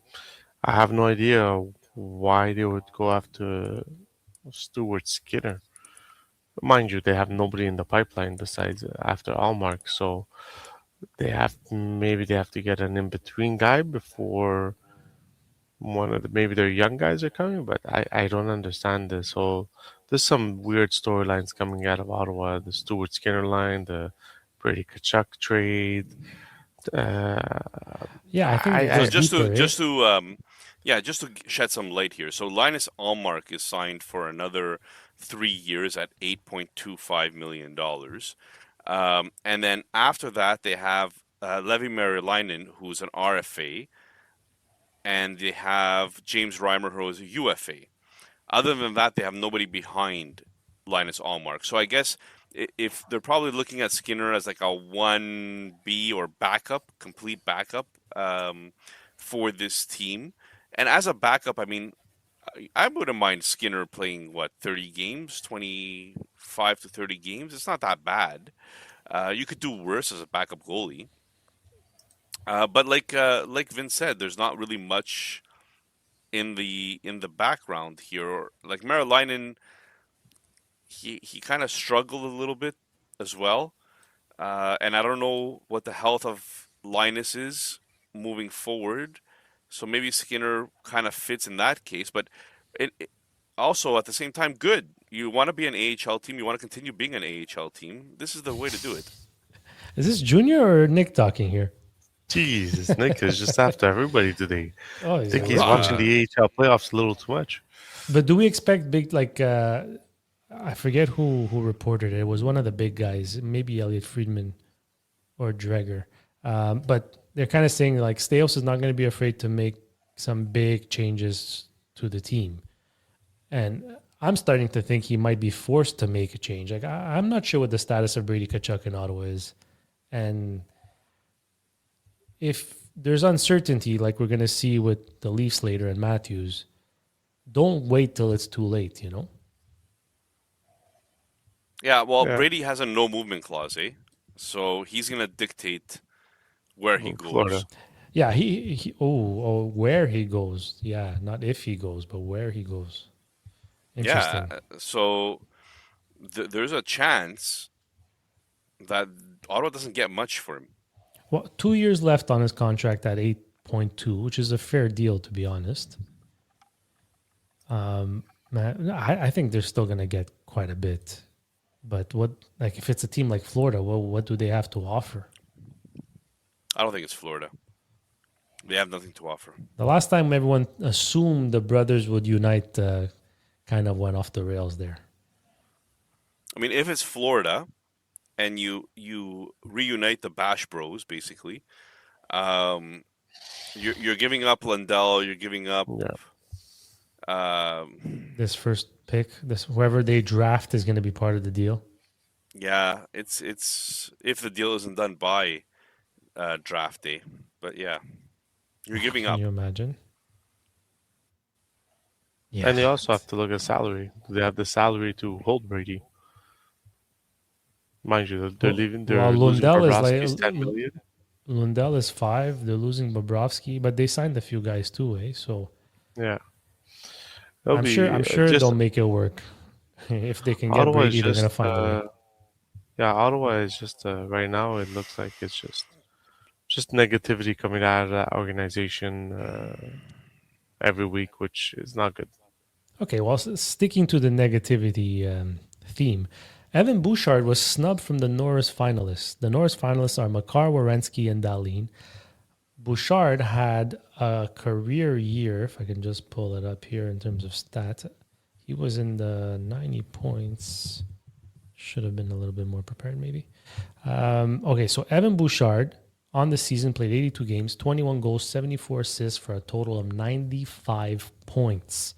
[SPEAKER 3] I have no idea why they would go after Stuart Skinner. Mind you, they have nobody in the pipeline besides after Allmark, so maybe they have to get an in-between guy before maybe their young guys are coming, but I don't understand this whole. There's some weird storylines coming out of Ottawa. The Stuart Skinner line, the Brady Tkachuk trade.
[SPEAKER 2] Yeah, I think it goes
[SPEAKER 4] just to shed some light here. So Linus Allmark is signed for another 3 years at $8.25 million. And then after that, they have Levi Merilainen, who's an RFA, and they have James Reimer, who is a UFA. Other than that, they have nobody behind Linus Allmark. So I guess if they're probably looking at Skinner as like a 1B or backup, complete backup for this team. And as a backup, I mean, I wouldn't mind Skinner playing, 30 games, 25 to 30 games. It's not that bad. You could do worse as a backup goalie. But like Vince said, there's not really much in the background here. Like Merilainen, he kind of struggled a little bit as well, and I don't know what the health of Linus is moving forward. So maybe Skinner kind of fits in that case, but it also at the same time good. You want to be an AHL team. You want to continue being an AHL team. This is the way to do it.
[SPEAKER 2] Is this Junior or Nick talking here?
[SPEAKER 3] Jesus, Nick is just after everybody today.
[SPEAKER 2] Oh,
[SPEAKER 3] I think he's watching the AHL playoffs a little too much.
[SPEAKER 2] But do we expect big, like, I forget who reported it. It was one of the big guys, maybe Elliot Friedman or Dreger. But they're kind of saying like Staios is not going to be afraid to make some big changes to the team. And I'm starting to think he might be forced to make a change. Like I'm not sure what the status of Brady Tkachuk in Ottawa is. And if there's uncertainty like we're going to see with the Leafs later and Matthews, don't wait till it's too late, you know?
[SPEAKER 4] Yeah, well,
[SPEAKER 3] Yeah.
[SPEAKER 4] Brady has a no movement clause, eh? So he's gonna dictate where he goes.
[SPEAKER 3] Florida.
[SPEAKER 2] Yeah, where he goes. Yeah, not if he goes, but where he goes. Interesting.
[SPEAKER 4] Yeah, so there's a chance that Ottawa doesn't get much for him.
[SPEAKER 2] Well, 2 years left on his contract at 8.2, which is a fair deal, to be honest. Man, I think they're still going to get quite a bit. But if it's a team like Florida, well, what do they have to offer?
[SPEAKER 4] I don't think it's Florida. They have nothing to offer.
[SPEAKER 2] The last time everyone assumed the brothers would unite kind of went off the rails there.
[SPEAKER 4] I mean, if it's Florida and you reunite the Bash Bros, basically, you're giving up Lundell, you're giving up
[SPEAKER 2] this first pick, whoever they draft is going to be part of the deal.
[SPEAKER 4] Yeah, it's if the deal isn't done by draft day, but yeah, you're giving up.
[SPEAKER 2] Can you imagine? Yeah,
[SPEAKER 3] And they also have to look at salary. They have the salary to hold Brady. Mind you, they're leaving. They're losing
[SPEAKER 2] Lundell is
[SPEAKER 3] Bobrovsky's $10 million.
[SPEAKER 2] Lundell is 5. They're losing Bobrovsky, but they signed a few guys too, eh? So
[SPEAKER 3] Yeah,
[SPEAKER 2] I'm sure they'll make it work. If they can get
[SPEAKER 3] Ottawa
[SPEAKER 2] Brady,
[SPEAKER 3] is
[SPEAKER 2] they're going to
[SPEAKER 3] just,
[SPEAKER 2] find a way.
[SPEAKER 3] yeah, Ottawa is just right now. It looks like it's just negativity coming out of that organization every week, which is not good.
[SPEAKER 2] Okay, well, sticking to the negativity theme, Evan Bouchard was snubbed from the Norris finalists. The Norris finalists are Makar, Werenski, and Dahlin. Bouchard had a career year, if I can just pull it up here in terms of stats. He was in the 90 points. Should have been a little bit more prepared, maybe. Okay, so Evan Bouchard on the season played 82 games, 21 goals, 74 assists for a total of 95 points.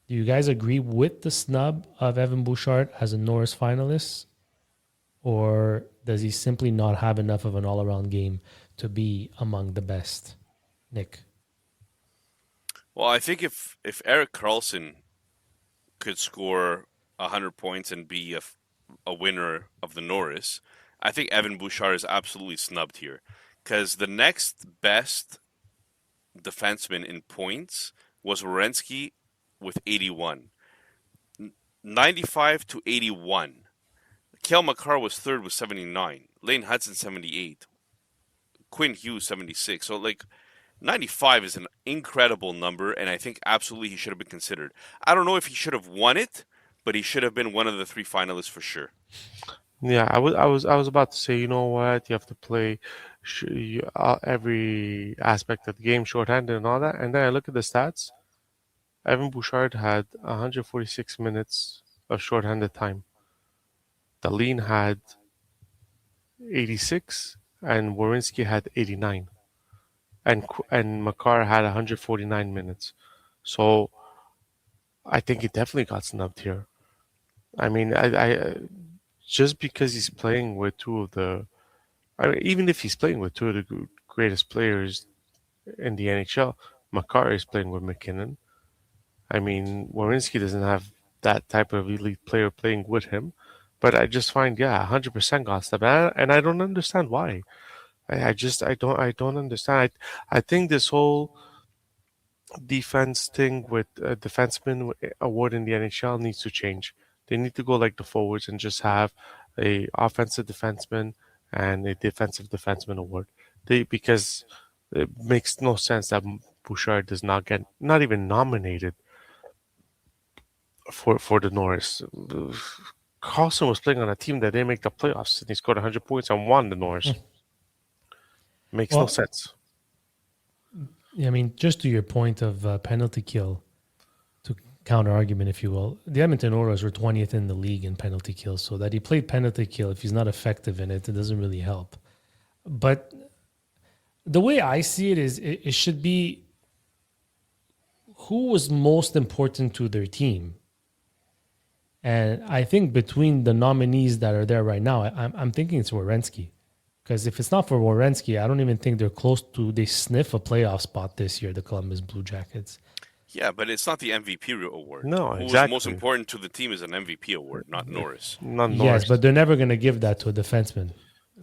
[SPEAKER 2] Do you guys agree with the snub of Evan Bouchard as a Norris finalist? Or does he simply not have enough of an all-around game to be among the best? Nick?
[SPEAKER 4] Well, I think if Erik Karlsson could score 100 points and be a winner of the Norris, I think Evan Bouchard is absolutely snubbed here. Because the next best defenseman in points was Werenski with 81. 95 to 81. Cale Makar was third with 79. Lane Hudson, 78. Quinn Hughes, 76. So, 95 is an incredible number, and I think absolutely he should have been considered. I don't know if he should have won it, but he should have been one of the 3 finalists for sure.
[SPEAKER 3] Yeah, I was about to say, you know what, you have to play every aspect of the game, shorthanded and all that. And then I look at the stats. Evan Bouchard had 146 minutes of shorthanded time. Dahlin had 86, and Werenski had 89, and Makar had 149 minutes. So I think he definitely got snubbed here. I mean, I just because he's playing with two of the, even if he's playing with two of the greatest players in the NHL, Makar is playing with McKinnon. I mean, Werenski doesn't have that type of elite player playing with him. But I just find, 100% got snubbed, and I don't understand why. I don't understand. I think this whole defense thing with a defenseman award in the NHL needs to change. They need to go like the forwards and just have a offensive defenseman and a defensive defenseman award. Because it makes no sense that Bouchard does not get, not even nominated for the Norris. Carlson was playing on a team that didn't make the playoffs, and he scored 100 points and won the Norris. Makes no sense.
[SPEAKER 2] I mean, just to your point of penalty kill, counter argument, if you will. The Edmonton Oilers were 20th in the league in penalty kills, so that he played penalty kill, if he's not effective in it, it doesn't really help. But the way I see it is it should be who was most important to their team. And I think between the nominees that are there right now, I'm thinking it's Werenski. Because if it's not for Werenski, I don't even think they're close to, they sniff a playoff spot this year, the Columbus Blue Jackets.
[SPEAKER 4] Yeah, but it's not the MVP award.
[SPEAKER 3] No,
[SPEAKER 4] Who
[SPEAKER 3] exactly.
[SPEAKER 4] is most important to the team is an MVP award, not Norris.
[SPEAKER 3] Not Norris.
[SPEAKER 2] Yes, but they're never going to give that to a defenseman.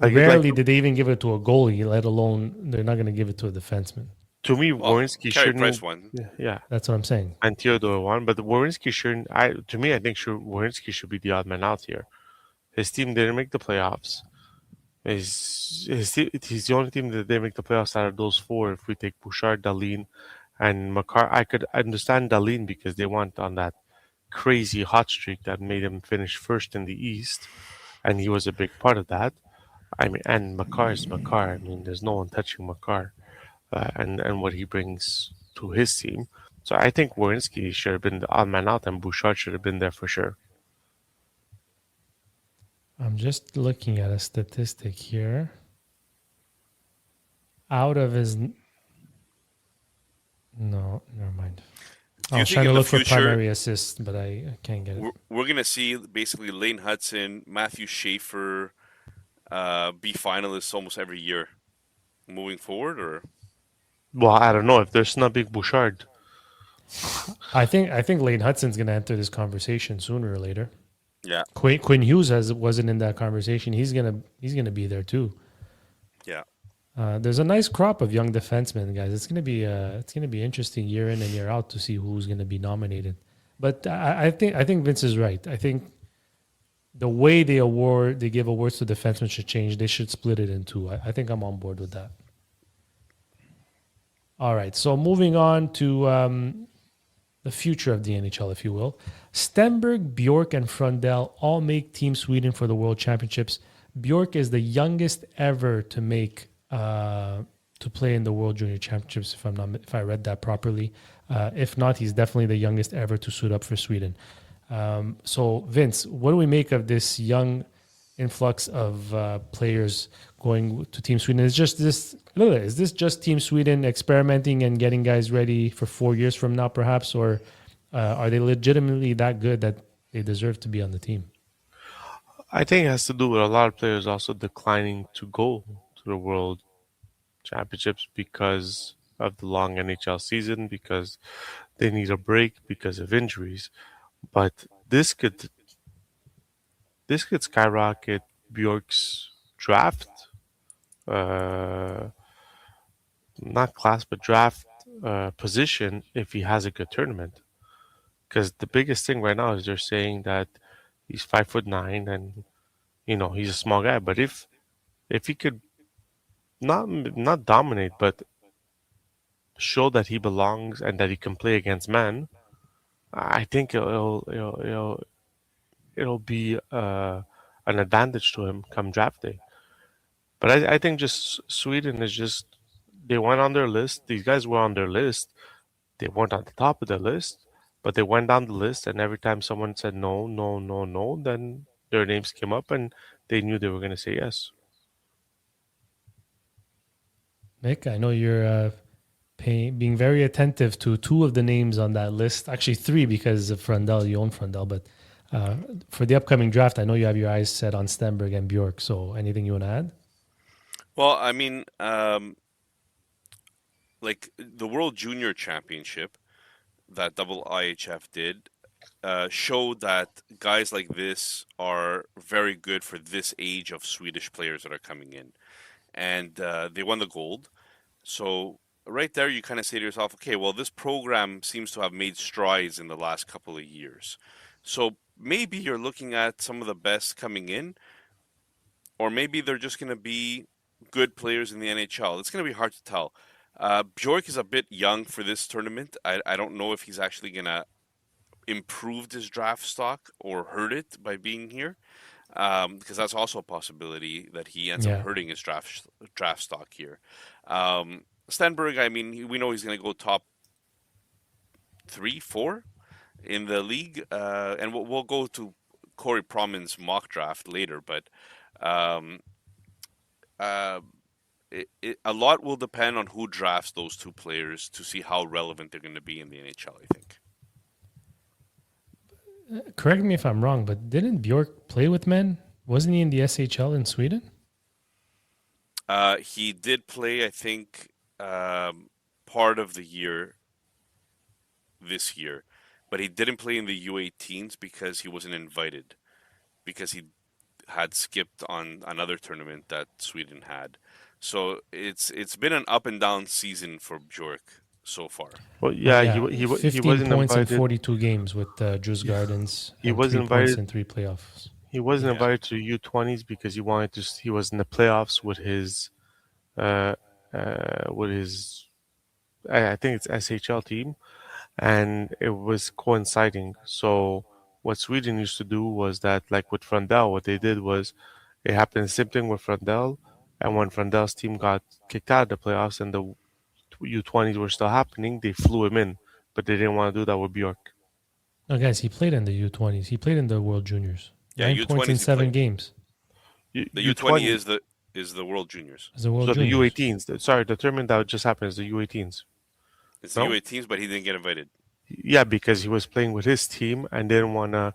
[SPEAKER 3] Like-
[SPEAKER 2] Rarely
[SPEAKER 3] like-
[SPEAKER 2] did they even give it to a goalie, let alone they're not going to give it to a defenseman.
[SPEAKER 3] To me,
[SPEAKER 4] Well,
[SPEAKER 3] Werenski
[SPEAKER 4] Carey
[SPEAKER 3] shouldn't.
[SPEAKER 4] Price won.
[SPEAKER 3] Yeah,
[SPEAKER 2] That's what I'm saying.
[SPEAKER 3] and Theodore won, but Werenski shouldn't. To me, I think Werenski should be the odd man out here. His team didn't make the playoffs. He's the only team that didn't make the playoffs out of those four. If we take Bouchard, Dahlin, and Makar, I could understand Dahlin because they went on that crazy hot streak that made him finish first in the East, and he was a big part of that. I mean, and Makar is Makar. I mean, there's no one touching Makar, and what he brings to his team. So I think Werenski should have been the odd man out, and Bouchard should have been there for sure.
[SPEAKER 2] I'm just looking at a statistic here. Out of his... No, never mind.
[SPEAKER 4] Do
[SPEAKER 2] I
[SPEAKER 4] you
[SPEAKER 2] was
[SPEAKER 4] think
[SPEAKER 2] trying to
[SPEAKER 4] in the
[SPEAKER 2] look for
[SPEAKER 4] future-
[SPEAKER 2] primary assists, but I can't get it.
[SPEAKER 4] We're going to see basically Lane Hudson, Matthew Schaefer be finalists almost every year moving forward, or
[SPEAKER 3] Well, I don't know if they're snubbing Bouchard.
[SPEAKER 2] I think Lane Hudson's going to enter this conversation sooner or later.
[SPEAKER 4] yeah,
[SPEAKER 2] Quinn Hughes wasn't in that conversation. He's gonna be there too.
[SPEAKER 4] yeah.
[SPEAKER 2] There's a nice crop of young defensemen, guys. It's gonna be interesting year in and year out to see who's gonna be nominated. But I think Vince is right. I think the way they give awards to defensemen should change. They should split it in two. I think I'm on board with that. All right. So moving on to the future of the NHL, if you will. Stenberg, Bjork, and Frundell all make Team Sweden for the World Championships. Bjork is the youngest ever to make to play in the World Junior Championships, if I read that properly. If not, he's definitely the youngest ever to suit up for Sweden. So, Vince, what do we make of this young influx of players going to Team Sweden? Is this just Team Sweden experimenting and getting guys ready for 4 years from now, perhaps, or are they legitimately that good that they deserve to be on the team?
[SPEAKER 3] I think it has to do with a lot of players also declining to go to the World Championships because of the long NHL season, because they need a break because of injuries. But this could skyrocket Bjork's draft, not class, but draft position if he has a good tournament. Because the biggest thing right now is they're saying that he's 5'9" and he's a small guy. But if he could not dominate, but show that he belongs and that he can play against men, I think it'll be an advantage to him come draft day. But I think just Sweden is just, they went on their list. These guys were on their list. They weren't on the top of the list, but they went down the list, and every time someone said no, no, no, no, then their names came up and they knew they were going to say yes.
[SPEAKER 2] Nick, I know you're being very attentive to two of the names on that list. Actually, three, because of Frundell. You own Frundell. But for the upcoming draft, I know you have your eyes set on Stenberg and Bjork. So anything you want to add?
[SPEAKER 4] Well, I mean, like the World Junior Championship that IHF did showed that guys like this are very good for this age of Swedish players that are coming in. And they won the gold. So right there, you kind of say to yourself, okay, well, this program seems to have made strides in the last couple of years. So maybe you're looking at some of the best coming in, or maybe they're just going to be good players in the NHL. It's going to be hard to tell. Bjork is a bit young for this tournament. I don't know if he's actually going to improve his draft stock or hurt it by being here. Because that's also a possibility that he ends up hurting his draft stock here. Stenberg, I mean, we know he's going to go top 3, 4 in the league, and we'll go to Corey Promin's mock draft later, but um, uh, a lot will depend on who drafts those two players to see how relevant they're going to be in the NHL, I think.
[SPEAKER 2] Correct me if I'm wrong, but didn't Bjork play with men? Wasn't he in the SHL in Sweden?
[SPEAKER 4] He did play, I think, part of the year this year, but he didn't play in the U18s because he wasn't invited, because he had skipped on another tournament that Sweden had. So it's been an up and down season for Bjork so far.
[SPEAKER 3] Well, yeah, he
[SPEAKER 2] 15
[SPEAKER 3] wasn't
[SPEAKER 2] points in
[SPEAKER 3] invited.
[SPEAKER 2] 42 games with Juice Gardens.
[SPEAKER 3] He
[SPEAKER 2] And
[SPEAKER 3] wasn't
[SPEAKER 2] 3 points
[SPEAKER 3] invited.
[SPEAKER 2] in 3 playoffs.
[SPEAKER 3] He wasn't
[SPEAKER 4] Yeah.
[SPEAKER 3] invited to U20s because he wanted to. He was in the playoffs with his, uh, with his. I think it's SHL team, and it was coinciding. So what Sweden used to do was that, like with Frandell, what they did was it happened the same thing with Frandell, and when Frandell's team got kicked out of the playoffs and the U20s were still happening, they flew him in, but they didn't want to do that with Bjork.
[SPEAKER 2] No, guys, he played in the U20s. He played in the World Juniors.
[SPEAKER 4] Yeah,
[SPEAKER 2] 9
[SPEAKER 4] U20s
[SPEAKER 2] points in
[SPEAKER 4] he
[SPEAKER 2] 7
[SPEAKER 4] played.
[SPEAKER 2] games.
[SPEAKER 4] The U20 is the World Juniors.
[SPEAKER 2] As a World
[SPEAKER 3] So the
[SPEAKER 2] Juniors.
[SPEAKER 3] U18s. Sorry, the tournament that just happened is the U18s.
[SPEAKER 4] It's
[SPEAKER 3] No?
[SPEAKER 4] the U18s, but he didn't get invited.
[SPEAKER 3] Yeah, because he was playing with his team and didn't want to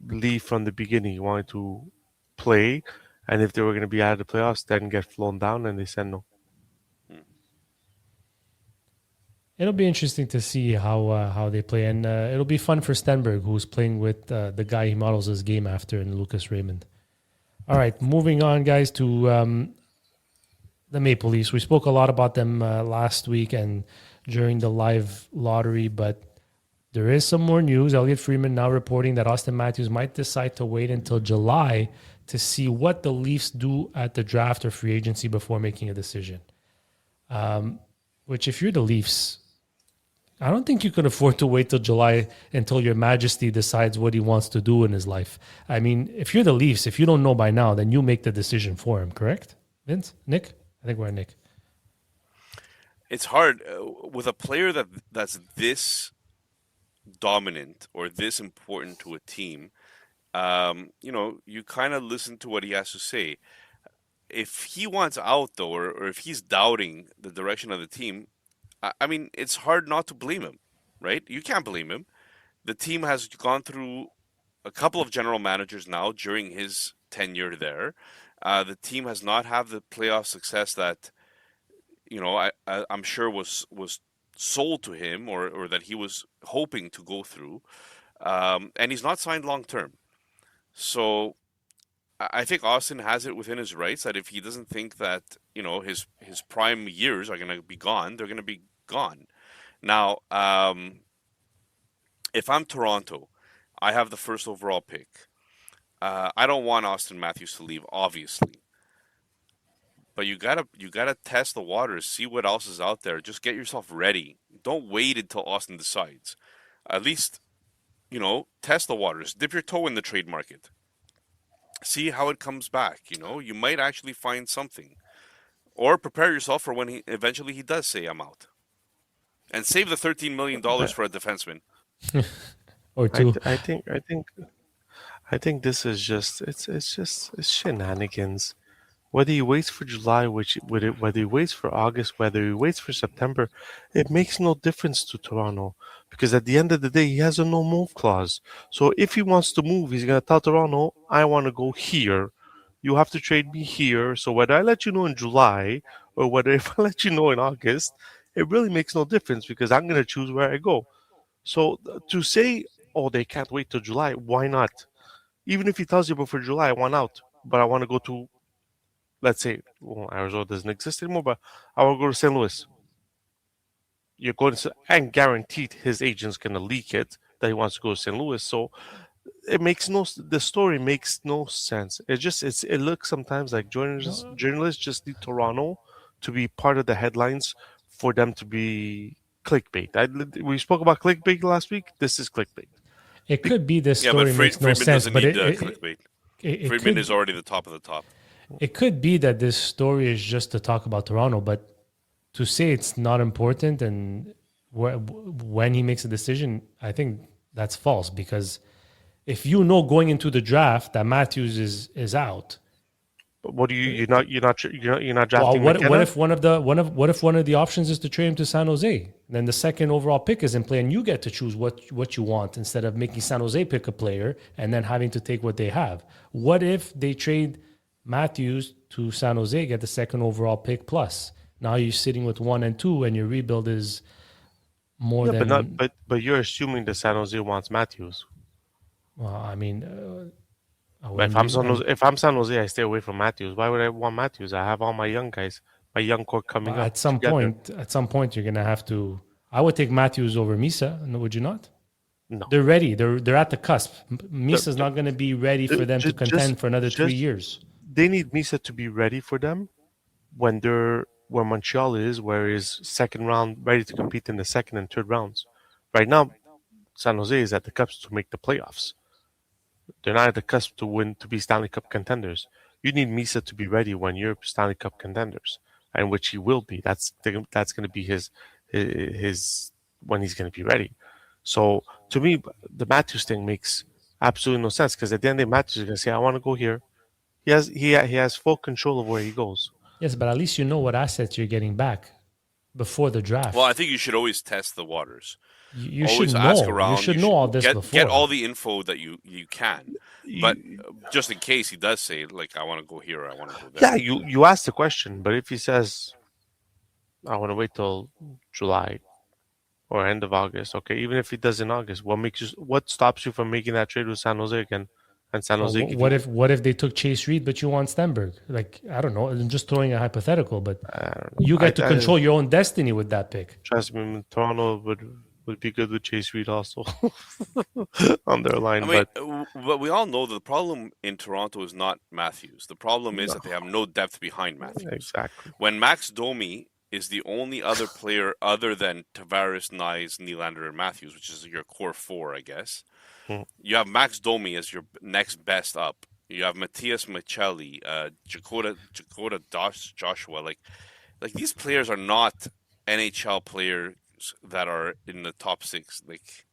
[SPEAKER 3] leave from the beginning. He wanted to play, and if they were going to be out of the playoffs, then get flown down, and they said no.
[SPEAKER 2] It'll be interesting to see how they play, and it'll be fun for Stenberg, who's playing with the guy he models his game after, in Lucas Raymond. All right, moving on, guys, to the Maple Leafs. We spoke a lot about them last week and during the live lottery, but there is some more news. Elliot Friedman now reporting that Auston Matthews might decide to wait until July to see what the Leafs do at the draft or free agency before making a decision. Which, if you're the Leafs, I don't think you can afford to wait till July until Your Majesty decides what he wants to do in his life. I mean, if you're the Leafs, if you don't know by now, then you make the decision for him, correct? Vince? Nick? I think we're at Nick.
[SPEAKER 4] It's hard with a player that's this dominant or this important to a team. You kind of listen to what he has to say. If he wants out, though, or if he's doubting the direction of the team, I mean, it's hard not to blame him, right? You can't blame him. The team has gone through a couple of general managers now during his tenure there. The team has not had the playoff success that, I'm sure was sold to him or that he was hoping to go through. And he's not signed long term. So I think Austin has it within his rights that if he doesn't think that, his prime years are going to be gone, they're going to be gone. Now, if I'm Toronto, I have the first overall pick. I don't want Auston Matthews to leave, obviously. But you gotta test the waters, see what else is out there. Just get yourself ready. Don't wait until Austin decides. At least, test the waters. Dip your toe in the trade market. See how it comes back. You might actually find something, or prepare yourself for when he eventually does say I'm out, and save the $13 million for a defenseman.
[SPEAKER 2] Or two.
[SPEAKER 3] I think this is just it's shenanigans. Whether he waits for July, whether he waits for August, whether he waits for September, it makes no difference to Toronto because at the end of the day, he has a no move clause. So if he wants to move, he's gonna tell Toronto, "I want to go here. You have to trade me here." So whether I let you know in July or whether if I let you know in August, it really makes no difference because I'm gonna choose where I go. So to say, "Oh, they can't wait till July," why not? Even if he tells you before July, I want out, but I want to go to, let's say, well, Arizona doesn't exist anymore, but I want to go to St. Louis. You're going to, and guaranteed his agent's going to leak it that he wants to go to St. Louis. So the story makes no sense. It looks sometimes like journalists just need Toronto to be part of the headlines for them to be clickbait. We spoke about clickbait last week. This is clickbait.
[SPEAKER 2] It could be this
[SPEAKER 4] Yeah, but
[SPEAKER 2] story makes no
[SPEAKER 4] Friedman
[SPEAKER 2] sense,
[SPEAKER 4] doesn't
[SPEAKER 2] but
[SPEAKER 4] need
[SPEAKER 2] it
[SPEAKER 4] clickbait.
[SPEAKER 2] it
[SPEAKER 4] Friedman
[SPEAKER 2] could,
[SPEAKER 4] is already the top of the top.
[SPEAKER 2] it could be that this story is just to talk about Toronto, but to say it's not important and when he makes a decision, I think That's false because if you know going into the draft that Matthews is out,
[SPEAKER 3] But what do you you're not
[SPEAKER 2] well,
[SPEAKER 3] drafting
[SPEAKER 2] what
[SPEAKER 3] McKenna?
[SPEAKER 2] if one of the options is to trade him to San Jose? Then the second overall pick is in play, and you get to choose what you want instead of making San Jose pick a player and then having to take what they have. What if they trade Matthews to San Jose, get the second overall pick plus? Now you're sitting with 1 and 2, and your rebuild is more
[SPEAKER 3] Yeah, but not
[SPEAKER 2] than.
[SPEAKER 3] but you're assuming that San Jose wants Matthews.
[SPEAKER 2] Well, I mean, I
[SPEAKER 3] But
[SPEAKER 2] wouldn't be.
[SPEAKER 3] If I'm San Jose, I stay away from Matthews. Why would I want Matthews? I have all my young guys, my young core coming
[SPEAKER 2] But
[SPEAKER 3] up
[SPEAKER 2] at some
[SPEAKER 3] together.
[SPEAKER 2] point, you're gonna have to. I would take Matthews over Misa. No, would you not?
[SPEAKER 3] No,
[SPEAKER 2] They're ready. They're at the cusp. Misa's
[SPEAKER 3] The-
[SPEAKER 2] not going to be ready for them to contend for another 3 years.
[SPEAKER 3] they need Misa to be ready for them when they're where Montreal is, where is second round ready to compete in the second and third rounds. Right now, San Jose is at the cusp to make the playoffs. They're not at the cusp to be Stanley Cup contenders. You need Misa to be ready when you're Stanley Cup contenders, and which he will be. That's going to be his when he's going to be ready. So to me, the Matthews thing makes absolutely no sense because at the end of the day, Matthews is going to say, "I want to go here." He has full control of where he goes.
[SPEAKER 2] Yes, but at least you know what assets you're getting back before the draft.
[SPEAKER 4] Well, I think you should always test the waters.
[SPEAKER 2] You
[SPEAKER 4] Always
[SPEAKER 2] should
[SPEAKER 4] ask
[SPEAKER 2] know.
[SPEAKER 4] around.
[SPEAKER 2] You should know all this
[SPEAKER 4] get
[SPEAKER 2] before.
[SPEAKER 4] get all the info that you can. But
[SPEAKER 3] You-
[SPEAKER 4] just in case he does say, like, I want to go here, or I want to go there.
[SPEAKER 3] yeah, you ask the question, but if he says, "I want to wait till July or end of August," okay, even if he does in August, what stops you from making that trade with San Jose again? And San Jose, give you,
[SPEAKER 2] what if they took Chase Reed, but you want Stenberg? Like, I don't know. I'm just throwing a hypothetical, but
[SPEAKER 3] I don't know.
[SPEAKER 2] you get to control your own destiny with that pick.
[SPEAKER 3] Trust me, Toronto would be good with Chase Reed also on their line.
[SPEAKER 4] I mean,
[SPEAKER 3] But
[SPEAKER 4] but we all know that the problem in Toronto is not Matthews. The problem is that they have no depth behind Matthews.
[SPEAKER 3] exactly,
[SPEAKER 4] When Max Domi is the only other player other than Tavares, Nyes, Nylander, and Matthews, which is your core four, I guess.
[SPEAKER 3] Hmm.
[SPEAKER 4] You have Max Domi as your next best up. You have Matthias Michelli, Joshua. Like these players are not NHL players that are in the top six. Like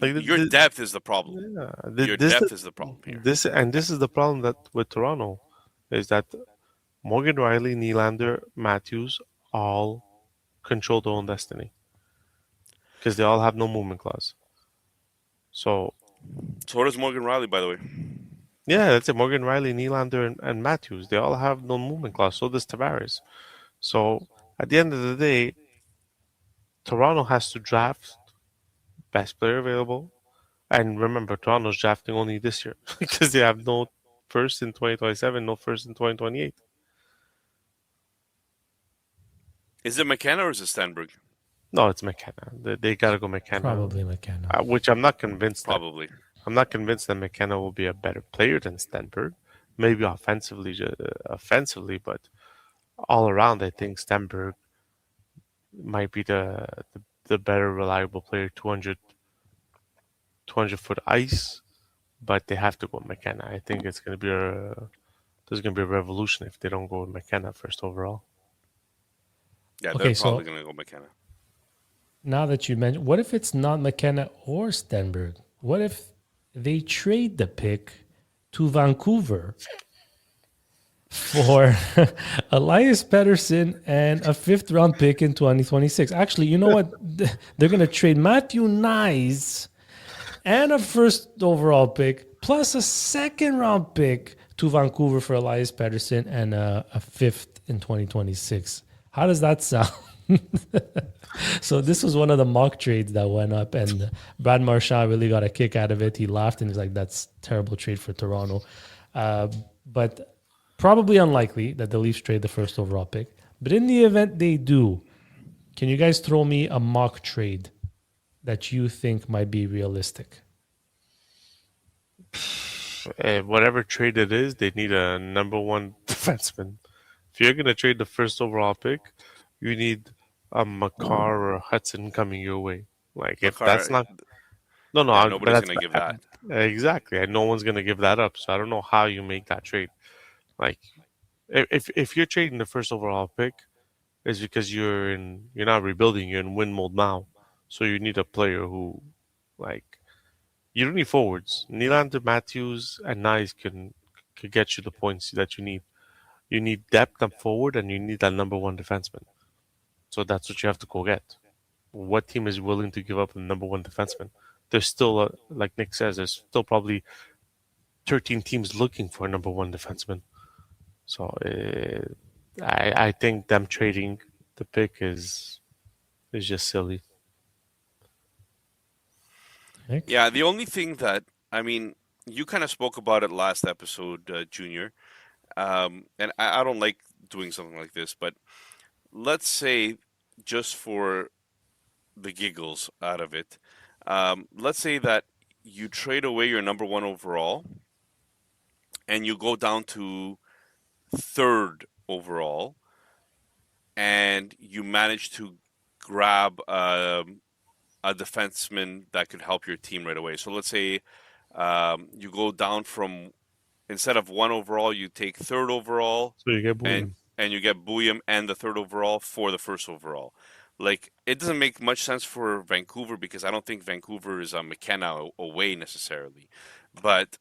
[SPEAKER 4] your depth is the problem. Your depth is the problem here.
[SPEAKER 3] This is the problem that with Toronto is that Morgan Riley, Nylander, Matthews all control their own destiny because they all have no movement clause. So
[SPEAKER 4] does Morgan Riley, by the way.
[SPEAKER 3] yeah, that's it. Morgan Riley, Nylander, and Matthews, they all have no movement clause. So does Tavares. So at the end of the day, Toronto has to draft best player available. And remember, Toronto's drafting only this year because they have no first in 2027, no first in 2028.
[SPEAKER 4] Is it McKenna or is it Stenberg?
[SPEAKER 3] No, it's McKenna. They got to go McKenna.
[SPEAKER 2] Probably McKenna.
[SPEAKER 3] Which I'm not convinced.
[SPEAKER 4] Probably.
[SPEAKER 3] I'm not convinced that McKenna will be a better player than Stenberg. Maybe offensively, but all around, I think Stenberg might be the better reliable player. 200 foot ice, but they have to go with McKenna. I think it's going to be there's going to be a revolution if they don't go with McKenna first overall.
[SPEAKER 4] Yeah,
[SPEAKER 2] Okay,
[SPEAKER 4] they're
[SPEAKER 2] so-
[SPEAKER 4] probably going to go McKenna.
[SPEAKER 2] Now that you mentioned, what if it's not McKenna or Stenberg? What if they trade the pick to Vancouver for Elias Pettersson and a 5th-round pick in 2026? Actually, you know what? They're going to trade Matthew Nyes and a 1st overall pick plus a 2nd-round pick to Vancouver for Elias Pettersson and a 5th in 2026. How does that sound? So this was one of the mock trades that went up, and Brad Marchand really got a kick out of it. He laughed and he's like, "That's a terrible trade for Toronto," but probably unlikely that the Leafs trade the 1st overall pick. But in the event they do, can you guys throw me a mock trade that you think might be realistic?
[SPEAKER 3] Whatever trade it is, they need a number one defenseman. If you're going to trade the 1st overall pick, you need a Makar or a Hudson coming your way. Like if
[SPEAKER 4] Makar,
[SPEAKER 3] that's not, no,
[SPEAKER 4] Yeah,
[SPEAKER 3] but
[SPEAKER 4] nobody's
[SPEAKER 3] that's
[SPEAKER 4] going to give that.
[SPEAKER 3] exactly, and no one's going to give that up. So I don't know how you make that trade. Like if you're trading the 1st overall pick, it's because you're not rebuilding. You're in win mode now, so you need a player who Like, you don't need forwards. Nylander, Matthews, and Nice can get you the points that you need. You need depth up forward, and you need that number one defenseman. So that's what you have to go get. What team is willing to give up the number one defenseman? There's still, like Nick says, there's still probably 13 teams looking for a number one defenseman. So I think them trading the pick is just silly.
[SPEAKER 2] Nick?
[SPEAKER 4] Yeah, the only thing that, I mean, you kind of spoke about it last episode, Junior, and I don't like doing something like this, but let's say, just for the giggles out of it, let's say that you trade away your number one overall and you go down to third overall and you manage to grab a defenseman that could help your team right away. So let's say you go down from, instead of one overall, you take third overall,
[SPEAKER 3] So you get Boone.
[SPEAKER 4] and you get Bouillon and the third overall for the first overall. Like, it doesn't make much sense for Vancouver because I don't think Vancouver is a McKenna away necessarily, but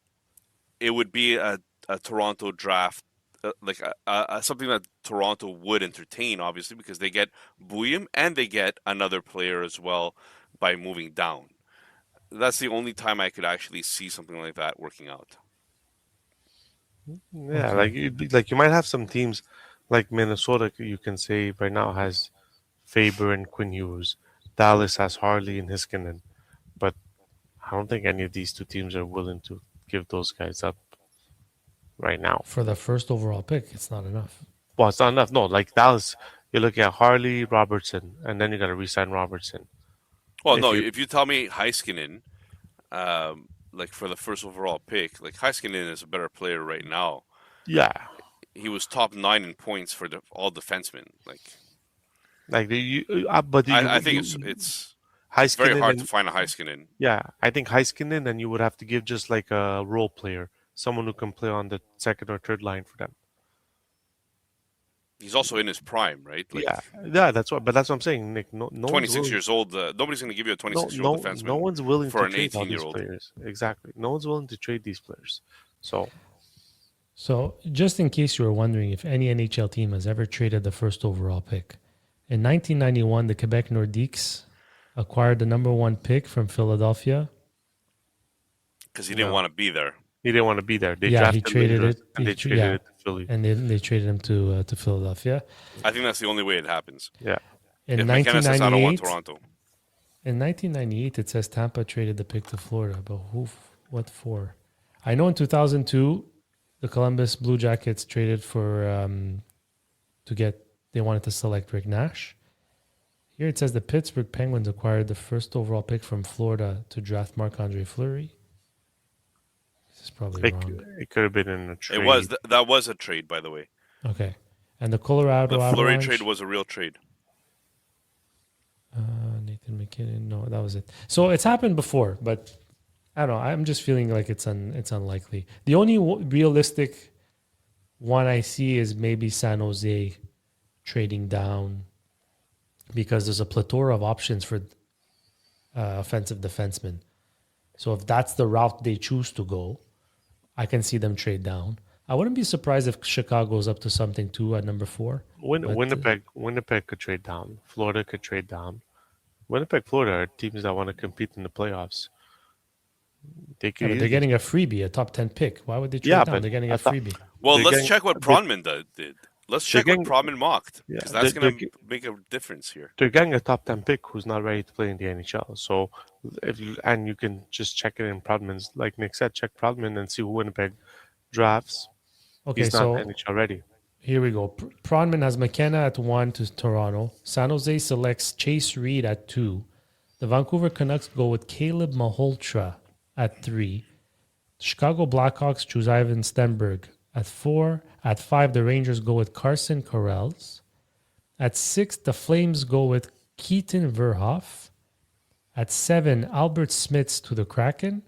[SPEAKER 4] it would be a Toronto draft, like something that Toronto would entertain, obviously, because they get Bouillon and they get another player as well by moving down. That's the only time I could actually see something like that working out.
[SPEAKER 3] Yeah, like you might have some teams like Minnesota. You can say right now has Faber and Quinn Hughes. Dallas has Harley and Hiskinen, but I don't think any of these two teams are willing to give those guys up right now.
[SPEAKER 2] For the first overall pick, it's not enough.
[SPEAKER 3] Well, it's not enough. No, like Dallas, you look at Harley, Robertson, and then you got to re-sign Robertson.
[SPEAKER 4] Well,
[SPEAKER 3] If
[SPEAKER 4] no,
[SPEAKER 3] you-
[SPEAKER 4] if you tell me Heiskanen, like for the first overall pick, like Heiskanen is a better player right now.
[SPEAKER 3] Yeah,
[SPEAKER 4] He was top 9 in points for all defensemen. Like,
[SPEAKER 3] like but
[SPEAKER 4] I think it's
[SPEAKER 3] Heiskanen
[SPEAKER 4] very hard
[SPEAKER 3] and-
[SPEAKER 4] to find a Heiskanen.
[SPEAKER 3] Yeah, I think Heiskanen, and you would have to give just like a role player, someone who can play on the second or third line for them.
[SPEAKER 4] He's also in his prime, right? Like,
[SPEAKER 3] Yeah, that's what. But that's what I'm saying, Nick. No, no
[SPEAKER 4] 26
[SPEAKER 3] one's
[SPEAKER 4] years old. Nobody's going to give you a
[SPEAKER 3] willing,
[SPEAKER 4] 26-year-old defenseman.
[SPEAKER 3] no one's willing
[SPEAKER 4] for
[SPEAKER 3] to
[SPEAKER 4] an
[SPEAKER 3] trade all these
[SPEAKER 4] 18-year-old.
[SPEAKER 3] players. Exactly, no one's willing to trade these players.
[SPEAKER 2] So, just in case you were wondering if any NHL team has ever traded the first overall pick, in 1991, the Quebec Nordiques acquired the number one pick from Philadelphia.
[SPEAKER 4] Because he didn't
[SPEAKER 3] No.
[SPEAKER 4] want to be there.
[SPEAKER 3] He didn't want to be there. They
[SPEAKER 2] Yeah, he
[SPEAKER 3] drafted
[SPEAKER 2] traded
[SPEAKER 3] later,
[SPEAKER 2] it.
[SPEAKER 3] and
[SPEAKER 2] He
[SPEAKER 3] they
[SPEAKER 2] tr-
[SPEAKER 3] traded
[SPEAKER 2] yeah.
[SPEAKER 3] it to Philly.
[SPEAKER 2] And then they traded him to Philadelphia.
[SPEAKER 4] I think that's the only way it happens.
[SPEAKER 3] Yeah,
[SPEAKER 2] In
[SPEAKER 4] If McKenna says, I don't want
[SPEAKER 2] 1998,
[SPEAKER 4] Toronto.
[SPEAKER 2] in 1998, it says Tampa traded the pick to Florida, but what for? I know in 2002, the Columbus Blue Jackets traded for they wanted to select Rick Nash. Here it says the Pittsburgh Penguins acquired the first overall pick from Florida to draft Marc-Andre Fleury. This is probably wrong.
[SPEAKER 3] it could have been in a trade.
[SPEAKER 4] It was. That was a trade, by the way.
[SPEAKER 2] Okay. And the Colorado
[SPEAKER 4] The Fleury
[SPEAKER 2] Avalanche.
[SPEAKER 4] trade was a real trade.
[SPEAKER 2] Nathan McKinnon. No, that was it. So it's happened before, but I don't know. I'm just feeling like it's unlikely. The only realistic one I see is maybe San Jose trading down because there's a plethora of options for offensive defensemen. So if that's the route they choose to go, I can see them trade down. I wouldn't be surprised if Chicago's up to something too at number 4. But,
[SPEAKER 3] Winnipeg could trade down. Florida could trade down. Winnipeg, Florida are teams that want to compete in the playoffs. They
[SPEAKER 2] Yeah,
[SPEAKER 3] could.
[SPEAKER 2] but they're getting a freebie, a top 10 pick. Why would they trade
[SPEAKER 3] Yeah,
[SPEAKER 2] down?
[SPEAKER 3] but
[SPEAKER 2] They're getting
[SPEAKER 3] I
[SPEAKER 2] a
[SPEAKER 3] thought-
[SPEAKER 2] freebie.
[SPEAKER 4] Well,
[SPEAKER 3] They're
[SPEAKER 4] let's
[SPEAKER 3] getting-
[SPEAKER 4] check what Pronman did. Let's check
[SPEAKER 3] They're
[SPEAKER 4] what Pronman mocked,
[SPEAKER 3] Yeah,
[SPEAKER 4] because that's
[SPEAKER 3] they're-
[SPEAKER 4] going
[SPEAKER 3] they're
[SPEAKER 4] to make a difference here.
[SPEAKER 3] they're getting a top 10 pick who's not ready to play in the NHL. So and you can just check it in Prodman's, like Nick said, check Prodman and see who Winnipeg drafts.
[SPEAKER 2] Okay,
[SPEAKER 3] He's not
[SPEAKER 2] so
[SPEAKER 3] NHL ready.
[SPEAKER 2] here we go. Pronman has McKenna at 1 to Toronto. San Jose selects Chase Reed at 2. The Vancouver Canucks go with Caleb Malhotra at 3. Chicago Blackhawks choose Ivan Stenberg at 4. At 5, the Rangers go with Carson Corrales. At 6, the Flames go with Keaton Verhoff. At 7, Albert Smits to the Kraken.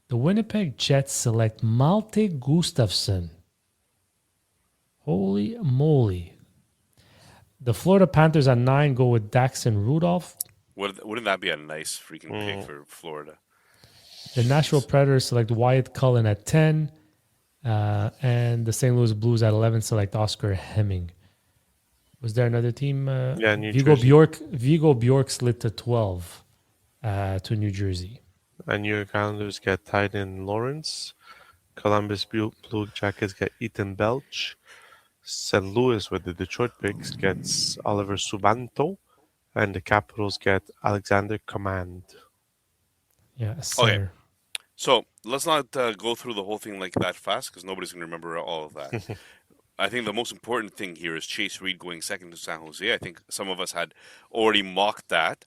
[SPEAKER 2] The Winnipeg Jets select Malte Gustafsson. Holy moly. The Florida Panthers at 9 go with Daxon Rudolph.
[SPEAKER 4] Wouldn't that be a nice freaking pick for Florida?
[SPEAKER 2] The Nashville Predators select Wyatt Cullen at 10. And the St. Louis Blues at 11 select Oscar Hemming. Was there another team?
[SPEAKER 3] Yeah, New
[SPEAKER 2] Vigo
[SPEAKER 3] Jersey.
[SPEAKER 2] Bjork slid to 12 to New Jersey.
[SPEAKER 3] And New York Islanders get tight end Lawrence. Columbus Blue Jackets get Ethan Belch. St. Louis, with the Detroit picks, gets Oliver Subanto. And the Capitals get Alexander Command.
[SPEAKER 2] Yeah, center.
[SPEAKER 4] So let's not go through the whole thing like that fast because nobody's going to remember all of that. I think the most important thing here is Chase Reed going second to San Jose. I think some of us had already mocked that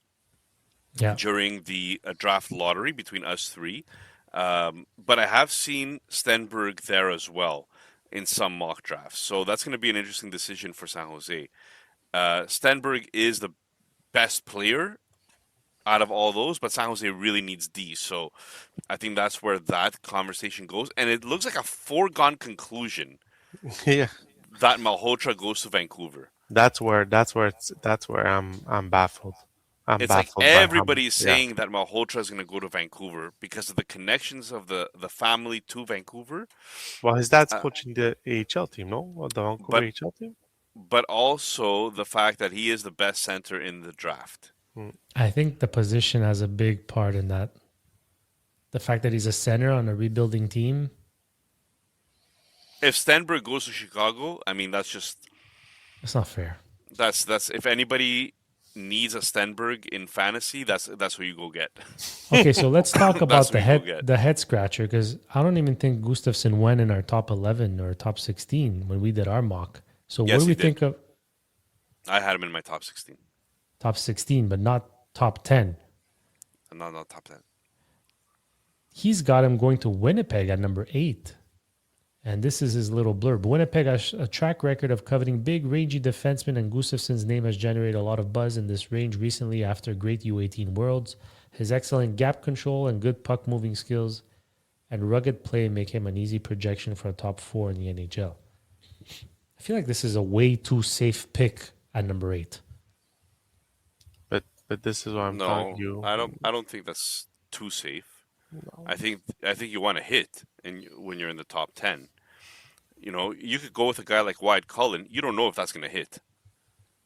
[SPEAKER 4] during the draft lottery between us three. But I have seen Stenberg there as well in some mock drafts. So that's going to be an interesting decision for San Jose. Stenberg is the best player out of all those, but San Jose really needs D. So I think that's where that conversation goes. And it looks like a foregone conclusion
[SPEAKER 3] Yeah,
[SPEAKER 4] that Malhotra goes to Vancouver.
[SPEAKER 3] that's where I'm baffled.
[SPEAKER 4] It's like everybody's saying that Malhotra is going to go to Vancouver because of the connections of the family to Vancouver.
[SPEAKER 3] Well, his dad's coaching the AHL team, no? Or the Vancouver AHL team?
[SPEAKER 4] But also the fact that he is the best center in the draft.
[SPEAKER 2] I think the position has a big part in that. The fact that he's a center on a rebuilding team.
[SPEAKER 4] If Stenberg goes to Chicago, I mean, that's
[SPEAKER 2] not fair.
[SPEAKER 4] That's if anybody needs a Stenberg in fantasy, that's who you go get.
[SPEAKER 2] Okay, so let's talk about the
[SPEAKER 4] get.
[SPEAKER 2] head scratcher, because I don't even think Gustafsson went in our top 11 or top 16 when we did our mock. So
[SPEAKER 4] Yes,
[SPEAKER 2] what do we
[SPEAKER 4] he did.
[SPEAKER 2] think of
[SPEAKER 4] I had him in my top 16.
[SPEAKER 2] top 16, but not top 10?
[SPEAKER 4] And not top 10.
[SPEAKER 2] He's got him going to Winnipeg at number 8. And this is his little blurb. Winnipeg has a track record of coveting big, rangy defensemen, and Gustafsson's name has generated a lot of buzz in this range recently after great U18 Worlds. His excellent gap control and good puck-moving skills and rugged play make him an easy projection for a top 4 in the NHL. I feel like this is a way too safe pick at number 8.
[SPEAKER 3] But this is what I'm telling you.
[SPEAKER 4] I don't think that's too safe. No. I think you want to hit when you're in the top 10. You know, you could go with a guy like Wyatt Cullen. You don't know if that's going to hit,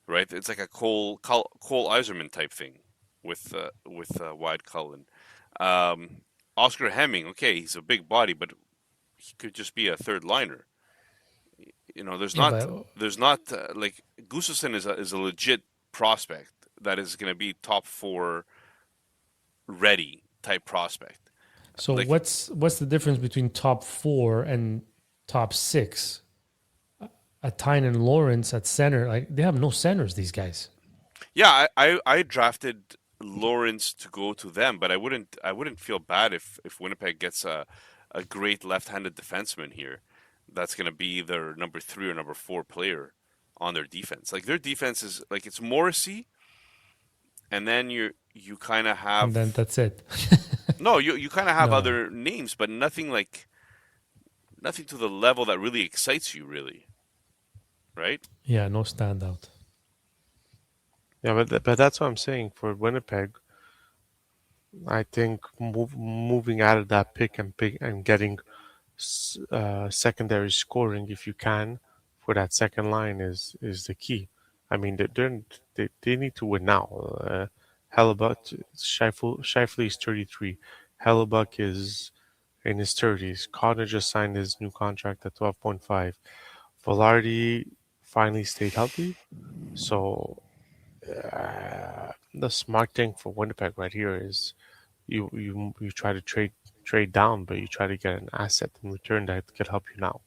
[SPEAKER 4] right? It's like a Cole Iserman type thing with Wyatt Cullen. Oscar Hemming, okay, he's a big body, but he could just be a third liner. You know, there's not like Gustafsson is a legit prospect that is going to be top 4 ready type prospect.
[SPEAKER 2] So like, what's the difference between top 4 and top 6? Tyne and Lawrence at center, like they have no centers, these guys.
[SPEAKER 4] Yeah, I drafted Lawrence to go to them, but I wouldn't feel bad if Winnipeg gets a great left-handed defenseman here. That's going to be their number 3 or number 4 player on their defense. Like their defense is like it's Morrissey, and then you kind of have.
[SPEAKER 2] And then that's it.
[SPEAKER 4] No, you kind of have other names, but nothing to the level that really excites you, really. Right?
[SPEAKER 2] Yeah, no standout.
[SPEAKER 3] Yeah, but that's what I'm saying for Winnipeg. I think moving out of that pick and getting secondary scoring, if you can, for that second line is the key. I mean, they need to win now. Hellebuck, Scheifele is 33. Hellebuck is in his 30s. Connor just signed his new contract at 12.5. Velarde finally stayed healthy. So the smart thing for Winnipeg right here is you try to trade down, but you try to get an asset in return that could help you now.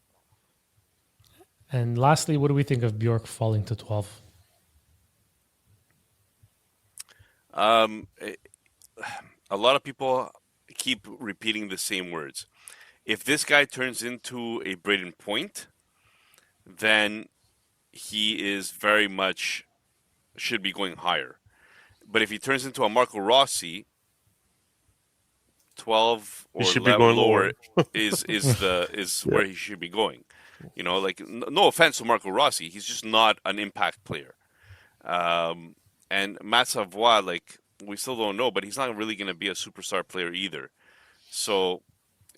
[SPEAKER 2] And lastly, what do we think of Bjork falling to 12?
[SPEAKER 4] A lot of people keep repeating the same words. If this guy turns into a Braden Point, then he is very much should be going higher. But if he turns into a Marco Rossi, 12 or 11 lower is where he should be going. You know, like no offense to Marco Rossi, he's just not an impact player. And Matt Savoie, like We still don't know, but he's not really going to be a superstar player either. So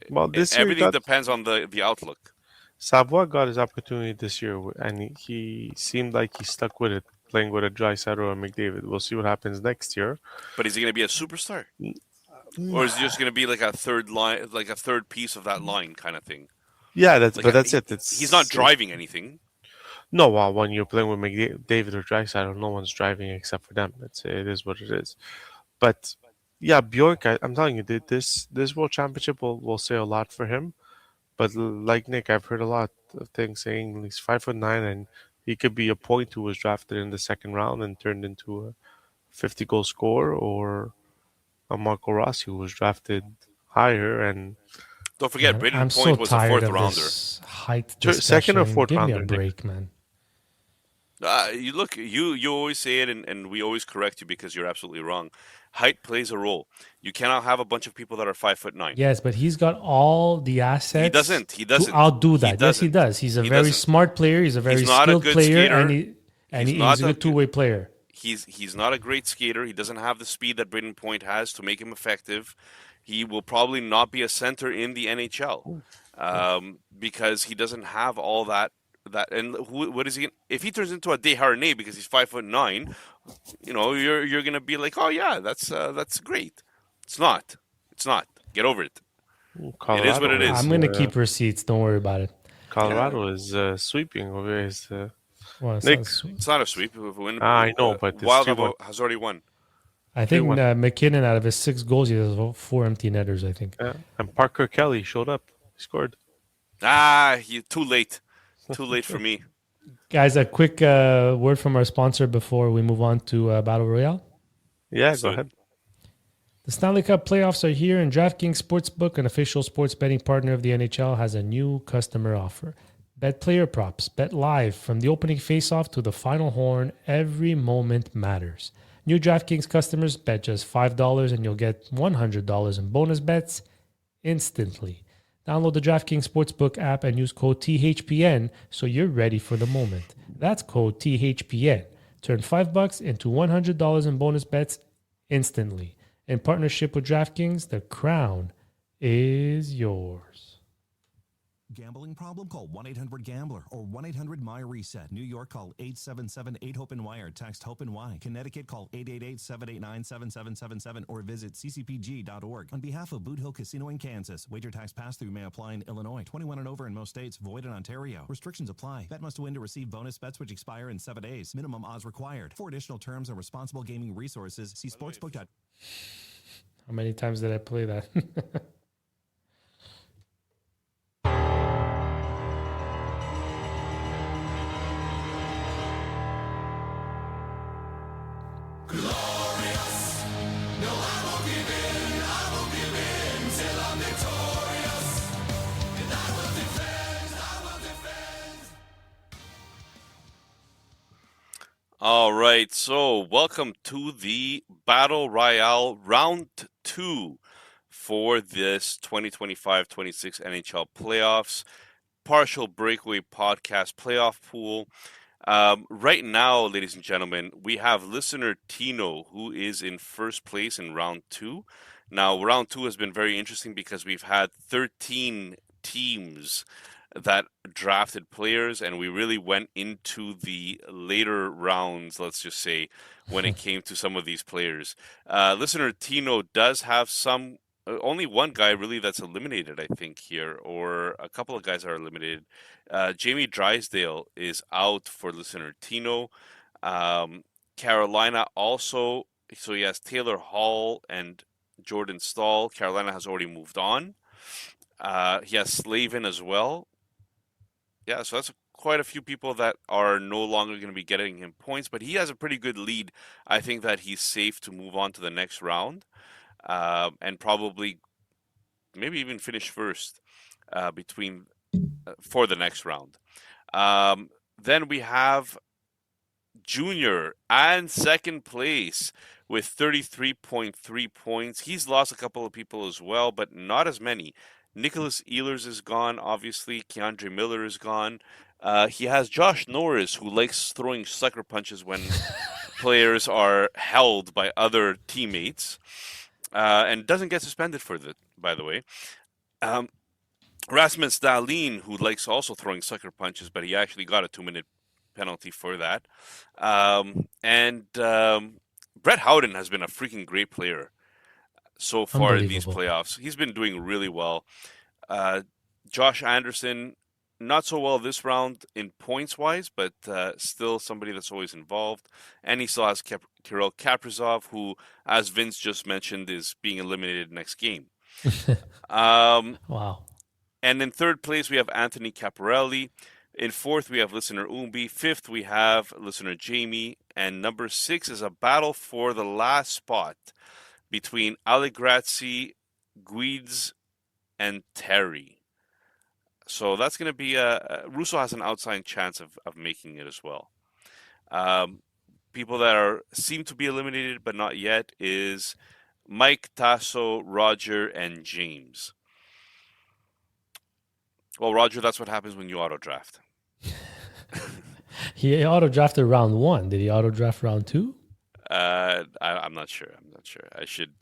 [SPEAKER 3] Well, this year
[SPEAKER 4] everything depends on the outlook.
[SPEAKER 3] Savoie got his opportunity this year, and he seemed like he stuck with it, playing with a Draisaitl or McDavid. We'll see what happens next year.
[SPEAKER 4] But is he going to be a superstar, or is he just going to be like a third line, like a third piece of that line kind of thing?
[SPEAKER 3] Yeah,
[SPEAKER 4] Like
[SPEAKER 3] that's it.
[SPEAKER 4] He's not driving anything.
[SPEAKER 3] No, well, when you're playing with McDavid or Draisaitl, no one's driving except for them. It is what it is. But yeah, Bjork, I'm telling you, this World Championship will say a lot for him. But like Nick, I've heard a lot of things saying he's 5'9" and he could be a point who was drafted in the second round and turned into a 50-goal scorer, or a Marco Rossi who was drafted higher and
[SPEAKER 4] Don't forget, Braden
[SPEAKER 2] I'm
[SPEAKER 4] Point
[SPEAKER 2] so
[SPEAKER 4] was a
[SPEAKER 2] tired
[SPEAKER 4] fourth
[SPEAKER 2] of
[SPEAKER 4] rounder.
[SPEAKER 2] this height
[SPEAKER 3] Second or
[SPEAKER 2] discussion.
[SPEAKER 3] fourth
[SPEAKER 2] Give me a
[SPEAKER 3] rounder, Nick?
[SPEAKER 2] break, man.
[SPEAKER 4] You look, you always say it, and we always correct you because you're absolutely wrong. Height plays a role. You cannot have a bunch of people that are 5'9".
[SPEAKER 2] Yes, but he's got all the assets.
[SPEAKER 4] He doesn't.
[SPEAKER 2] To outdo that. Yes, he
[SPEAKER 4] doesn't.
[SPEAKER 2] does. He's a
[SPEAKER 4] He
[SPEAKER 2] very
[SPEAKER 4] doesn't.
[SPEAKER 2] smart player. He's a very
[SPEAKER 4] He's not a
[SPEAKER 2] skilled
[SPEAKER 4] good
[SPEAKER 2] player,
[SPEAKER 4] skater.
[SPEAKER 2] and
[SPEAKER 4] He's not
[SPEAKER 2] he's a good two-way player.
[SPEAKER 4] He's not a great skater. He doesn't have the speed that Braden Point has to make him effective. He will probably not be a center in the NHL because he doesn't have all that. And what is he? If he turns into a Desharnais because he's 5'9", you're gonna be like, oh yeah, that's great. It's not. Get over it.
[SPEAKER 3] Colorado
[SPEAKER 4] It is what it is.
[SPEAKER 2] I'm going to keep receipts. Don't worry about it.
[SPEAKER 3] Colorado is sweeping over his.
[SPEAKER 2] Well, it's
[SPEAKER 3] Nick.
[SPEAKER 2] not sweet.
[SPEAKER 4] It's not a sweep.
[SPEAKER 3] I know, but it's
[SPEAKER 4] Wild
[SPEAKER 3] 3-1.
[SPEAKER 4] has already won.
[SPEAKER 2] I think
[SPEAKER 3] 3-1.
[SPEAKER 2] McKinnon, out of his 6 goals, he has 4 empty netters, I think.
[SPEAKER 3] And Parker Kelly showed up. He scored.
[SPEAKER 4] Too late. Too late for me.
[SPEAKER 2] Guys, a quick word from our sponsor before we move on to Battle Royale.
[SPEAKER 3] Yeah,
[SPEAKER 4] So-
[SPEAKER 3] go ahead.
[SPEAKER 2] The Stanley Cup playoffs are here, and DraftKings Sportsbook, an official sports betting partner of the NHL, has a new customer offer. Bet player props. Bet live from the opening faceoff to the final horn. Every moment matters. New DraftKings customers bet just $5 and you'll get $100 in bonus bets instantly. Download the DraftKings Sportsbook app and use code THPN so you're ready for the moment. That's code THPN. Turn $5 into $100 in bonus bets instantly. In partnership with DraftKings, the crown is yours.
[SPEAKER 5] Gambling problem? Call 1-800-GAMBLER or 1-800-MY-RESET. New York, call 877-8-HOPE-NY or text HOPE-NY. Connecticut, call 888-789-7777 or visit ccpg.org. On behalf of Boot Hill Casino in Kansas, wager tax pass-through may apply in Illinois. 21 and over in most states, void in Ontario. Restrictions apply. Bet must win to receive bonus bets which expire in 7 days. Minimum odds required. For additional terms and responsible gaming resources, see sportsbook.
[SPEAKER 2] How many times did I play that?
[SPEAKER 1] Glorious. No, I won't give in. I won't give in till I'm victorious. And I will defend. I will defend.
[SPEAKER 4] All right, so welcome to the Battle Royale Round 2 for this 2025-26 NHL playoffs. Partial Breakaway Podcast playoff pool. Right now, ladies and gentlemen, we have listener Tino, who is in first place in round 2. Now, round 2 has been very interesting because we've had 13 teams that drafted players, and we really went into the later rounds, let's just say, when it came to some of these players. Listener Tino does have some, only one guy really that's eliminated, I think, here, or a couple of guys are eliminated. Jamie Drysdale is out for listener Tino. Carolina also, so he has Taylor Hall and Jordan Stahl. Carolina has already moved on. He has Slavin as well. Yeah, so that's quite a few people that are no longer going to be getting him points, but he has a pretty good lead. I think that he's safe to move on to the next round and probably maybe even finish first for the next round. Then we have Junior and second place with 33.3 points. He's lost a couple of people as well, but not as many. Nicholas Ehlers is gone, obviously. Keandre Miller is gone. He has Josh Norris, who likes throwing sucker punches when players are held by other teammates, and doesn't get suspended for that, by the way. Rasmus Dahlin, who likes also throwing sucker punches, but he actually got a 2-minute penalty for that. Brett Howden has been a freaking great player so far in these playoffs. He's been doing really well. Josh Anderson, not so well this round in points-wise, but still somebody that's always involved. And he still has Kirill Kaprizov, who, as Vince just mentioned, is being eliminated next game.
[SPEAKER 2] Wow.
[SPEAKER 4] And in third place, we have Anthony Caparelli. In fourth, we have listener Umbi. Fifth, we have listener Jamie. And number 6 is a battle for the last spot between Allegrazzi, Guides, and Terry. So that's going to be Russo has an outside chance of making it as well. People that seem to be eliminated but not yet is Mike, Tasso, Roger, and James. Well, Roger, that's what happens when you auto-draft.
[SPEAKER 2] He auto-drafted round 1. Did he auto-draft round 2?
[SPEAKER 4] I'm not sure. I should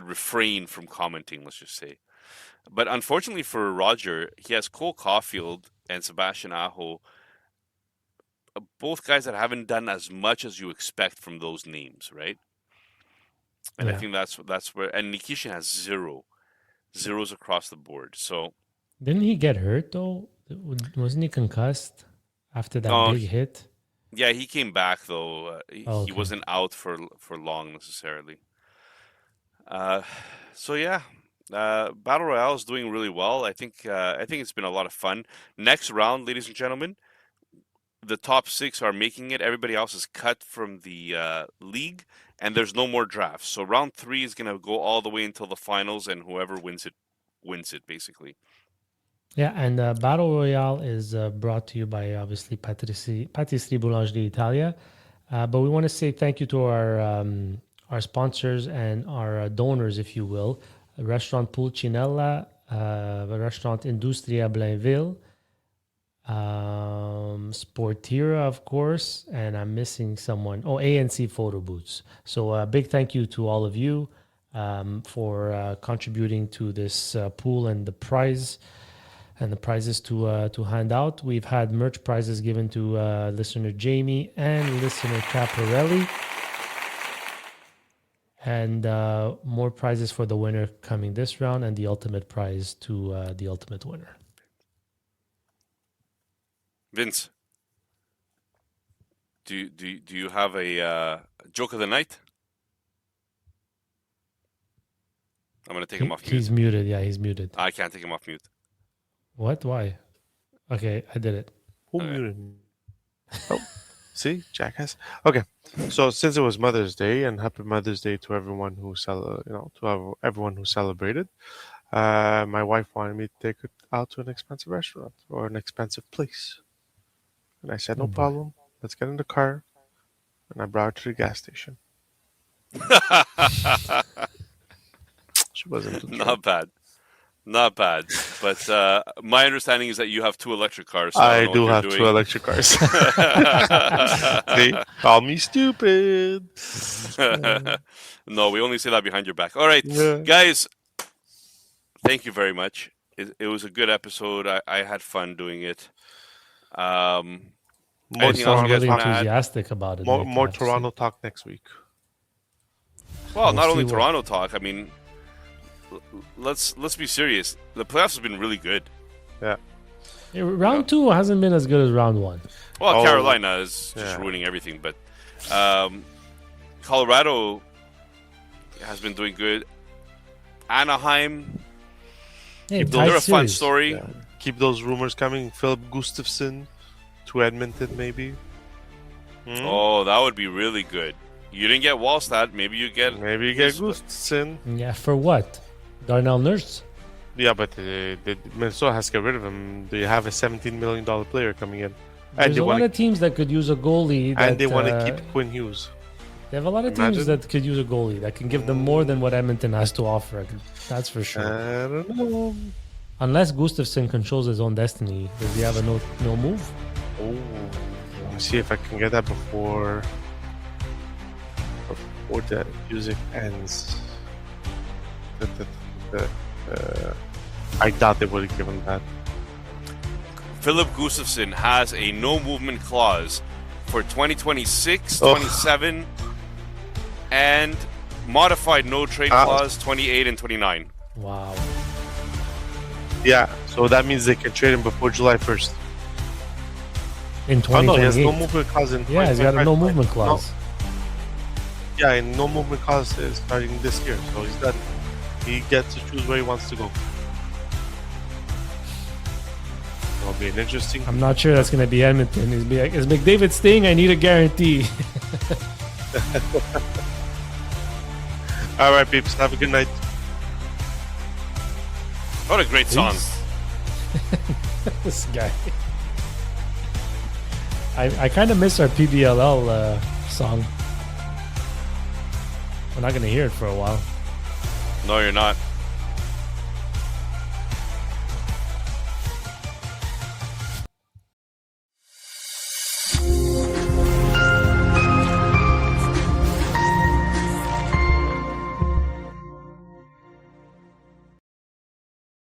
[SPEAKER 4] refrain from commenting, let's just say. But unfortunately for Roger, he has Cole Caulfield and Sebastian Aho, both guys that haven't done as much as you expect from those names, right? And I think that's where, and Nikishin has zeros across the board. So
[SPEAKER 2] didn't he get hurt though? Wasn't he concussed after that big hit?
[SPEAKER 4] Yeah, he came back though. He wasn't out for long necessarily. So yeah, Battle Royale is doing really well. I think it's been a lot of fun. Next round, ladies and gentlemen, the top 6 are making it. Everybody else is cut from the league, and there's no more drafts. So round 3 is going to go all the way until the finals, and whoever wins it, basically.
[SPEAKER 2] Yeah, and Battle Royale is brought to you by, obviously, Patisserie Boulangerie Italia. But we want to say thank you to our sponsors and our donors, if you will. Restaurant Pulcinella, Restaurant Industria Blainville, Sportira, of course, and I'm missing someone. Oh, ANC Photo Booths. So a big thank you to all of you for contributing to this pool and the prizes to hand out. We've had merch prizes given to listener Jamie and listener Caparelli, and more prizes for the winner coming this round, and the ultimate prize to the ultimate winner.
[SPEAKER 4] Vince, do you have a joke of the night? I'm going to take him off mute.
[SPEAKER 2] He's muted. Yeah, he's muted.
[SPEAKER 4] I can't take him off mute.
[SPEAKER 2] What? Why? Okay, I did it.
[SPEAKER 3] Who muted me? Oh, see? Jackass. Okay. So since it was Mother's Day, and happy Mother's Day to everyone who everyone who celebrated, my wife wanted me to take her out to an expensive restaurant or an expensive place. And I said, no problem. Let's get in the car. And I brought her to the gas station. She wasn't
[SPEAKER 4] Not bad. But my understanding is that you have 2 electric cars. So
[SPEAKER 3] I do have 2 electric cars. See? Call me stupid.
[SPEAKER 4] No, we only say that behind your back. All right, guys, thank you very much. It was a good episode. I had fun doing it.
[SPEAKER 2] More really enthusiastic about it.
[SPEAKER 3] More Toronto talk next week.
[SPEAKER 4] Well, not only Toronto talk. I mean, let's be serious. The playoffs have been really good.
[SPEAKER 3] Yeah.
[SPEAKER 2] Round 2 hasn't been as good as round 1.
[SPEAKER 4] Well, Carolina is just ruining everything, but Colorado has been doing good. Anaheim, they're a fun story.
[SPEAKER 3] Yeah. Keep those rumors coming. Philip Gustafsson to Edmonton, maybe.
[SPEAKER 4] Oh, that would be really good. You didn't get Wallstad. Maybe you get
[SPEAKER 3] Gustafsson.
[SPEAKER 2] Yeah, for what? Darnell Nurse?
[SPEAKER 3] Yeah, but Minnesota has to get rid of him. They have a $17 million player coming in.
[SPEAKER 2] There's a lot of teams that could use a goalie.
[SPEAKER 3] And they want to keep Quinn Hughes.
[SPEAKER 2] They have a lot of teams that could use a goalie that can give them more than what Edmonton has to offer. That's for sure.
[SPEAKER 3] I don't know.
[SPEAKER 2] Unless Gustafsson controls his own destiny, does he have a no move?
[SPEAKER 3] Oh, me see if I can get that before the music ends. I doubt they would have given that.
[SPEAKER 4] Philip Gustafsson has a no movement clause for 2026, 27, and modified no trade clause 28 and 29.
[SPEAKER 2] Wow.
[SPEAKER 3] Yeah, so that means they can trade him before July 1st.
[SPEAKER 2] In
[SPEAKER 3] Oh no, he has
[SPEAKER 2] 2028.
[SPEAKER 3] no movement clause in
[SPEAKER 2] Yeah, he's got a no
[SPEAKER 3] 2025.
[SPEAKER 2] movement clause.
[SPEAKER 3] Yeah, and no movement clause is starting this year, so he gets to choose where he wants to go. It'll be an interesting.
[SPEAKER 2] I'm not sure that's going to be Edmonton. He's be like, is McDavid staying? I need a guarantee.
[SPEAKER 3] All right, peeps, have a good night.
[SPEAKER 4] What a great song.
[SPEAKER 2] This guy. I kind of miss our PBLL song. We're not going to hear it for a while.
[SPEAKER 4] No, you're not.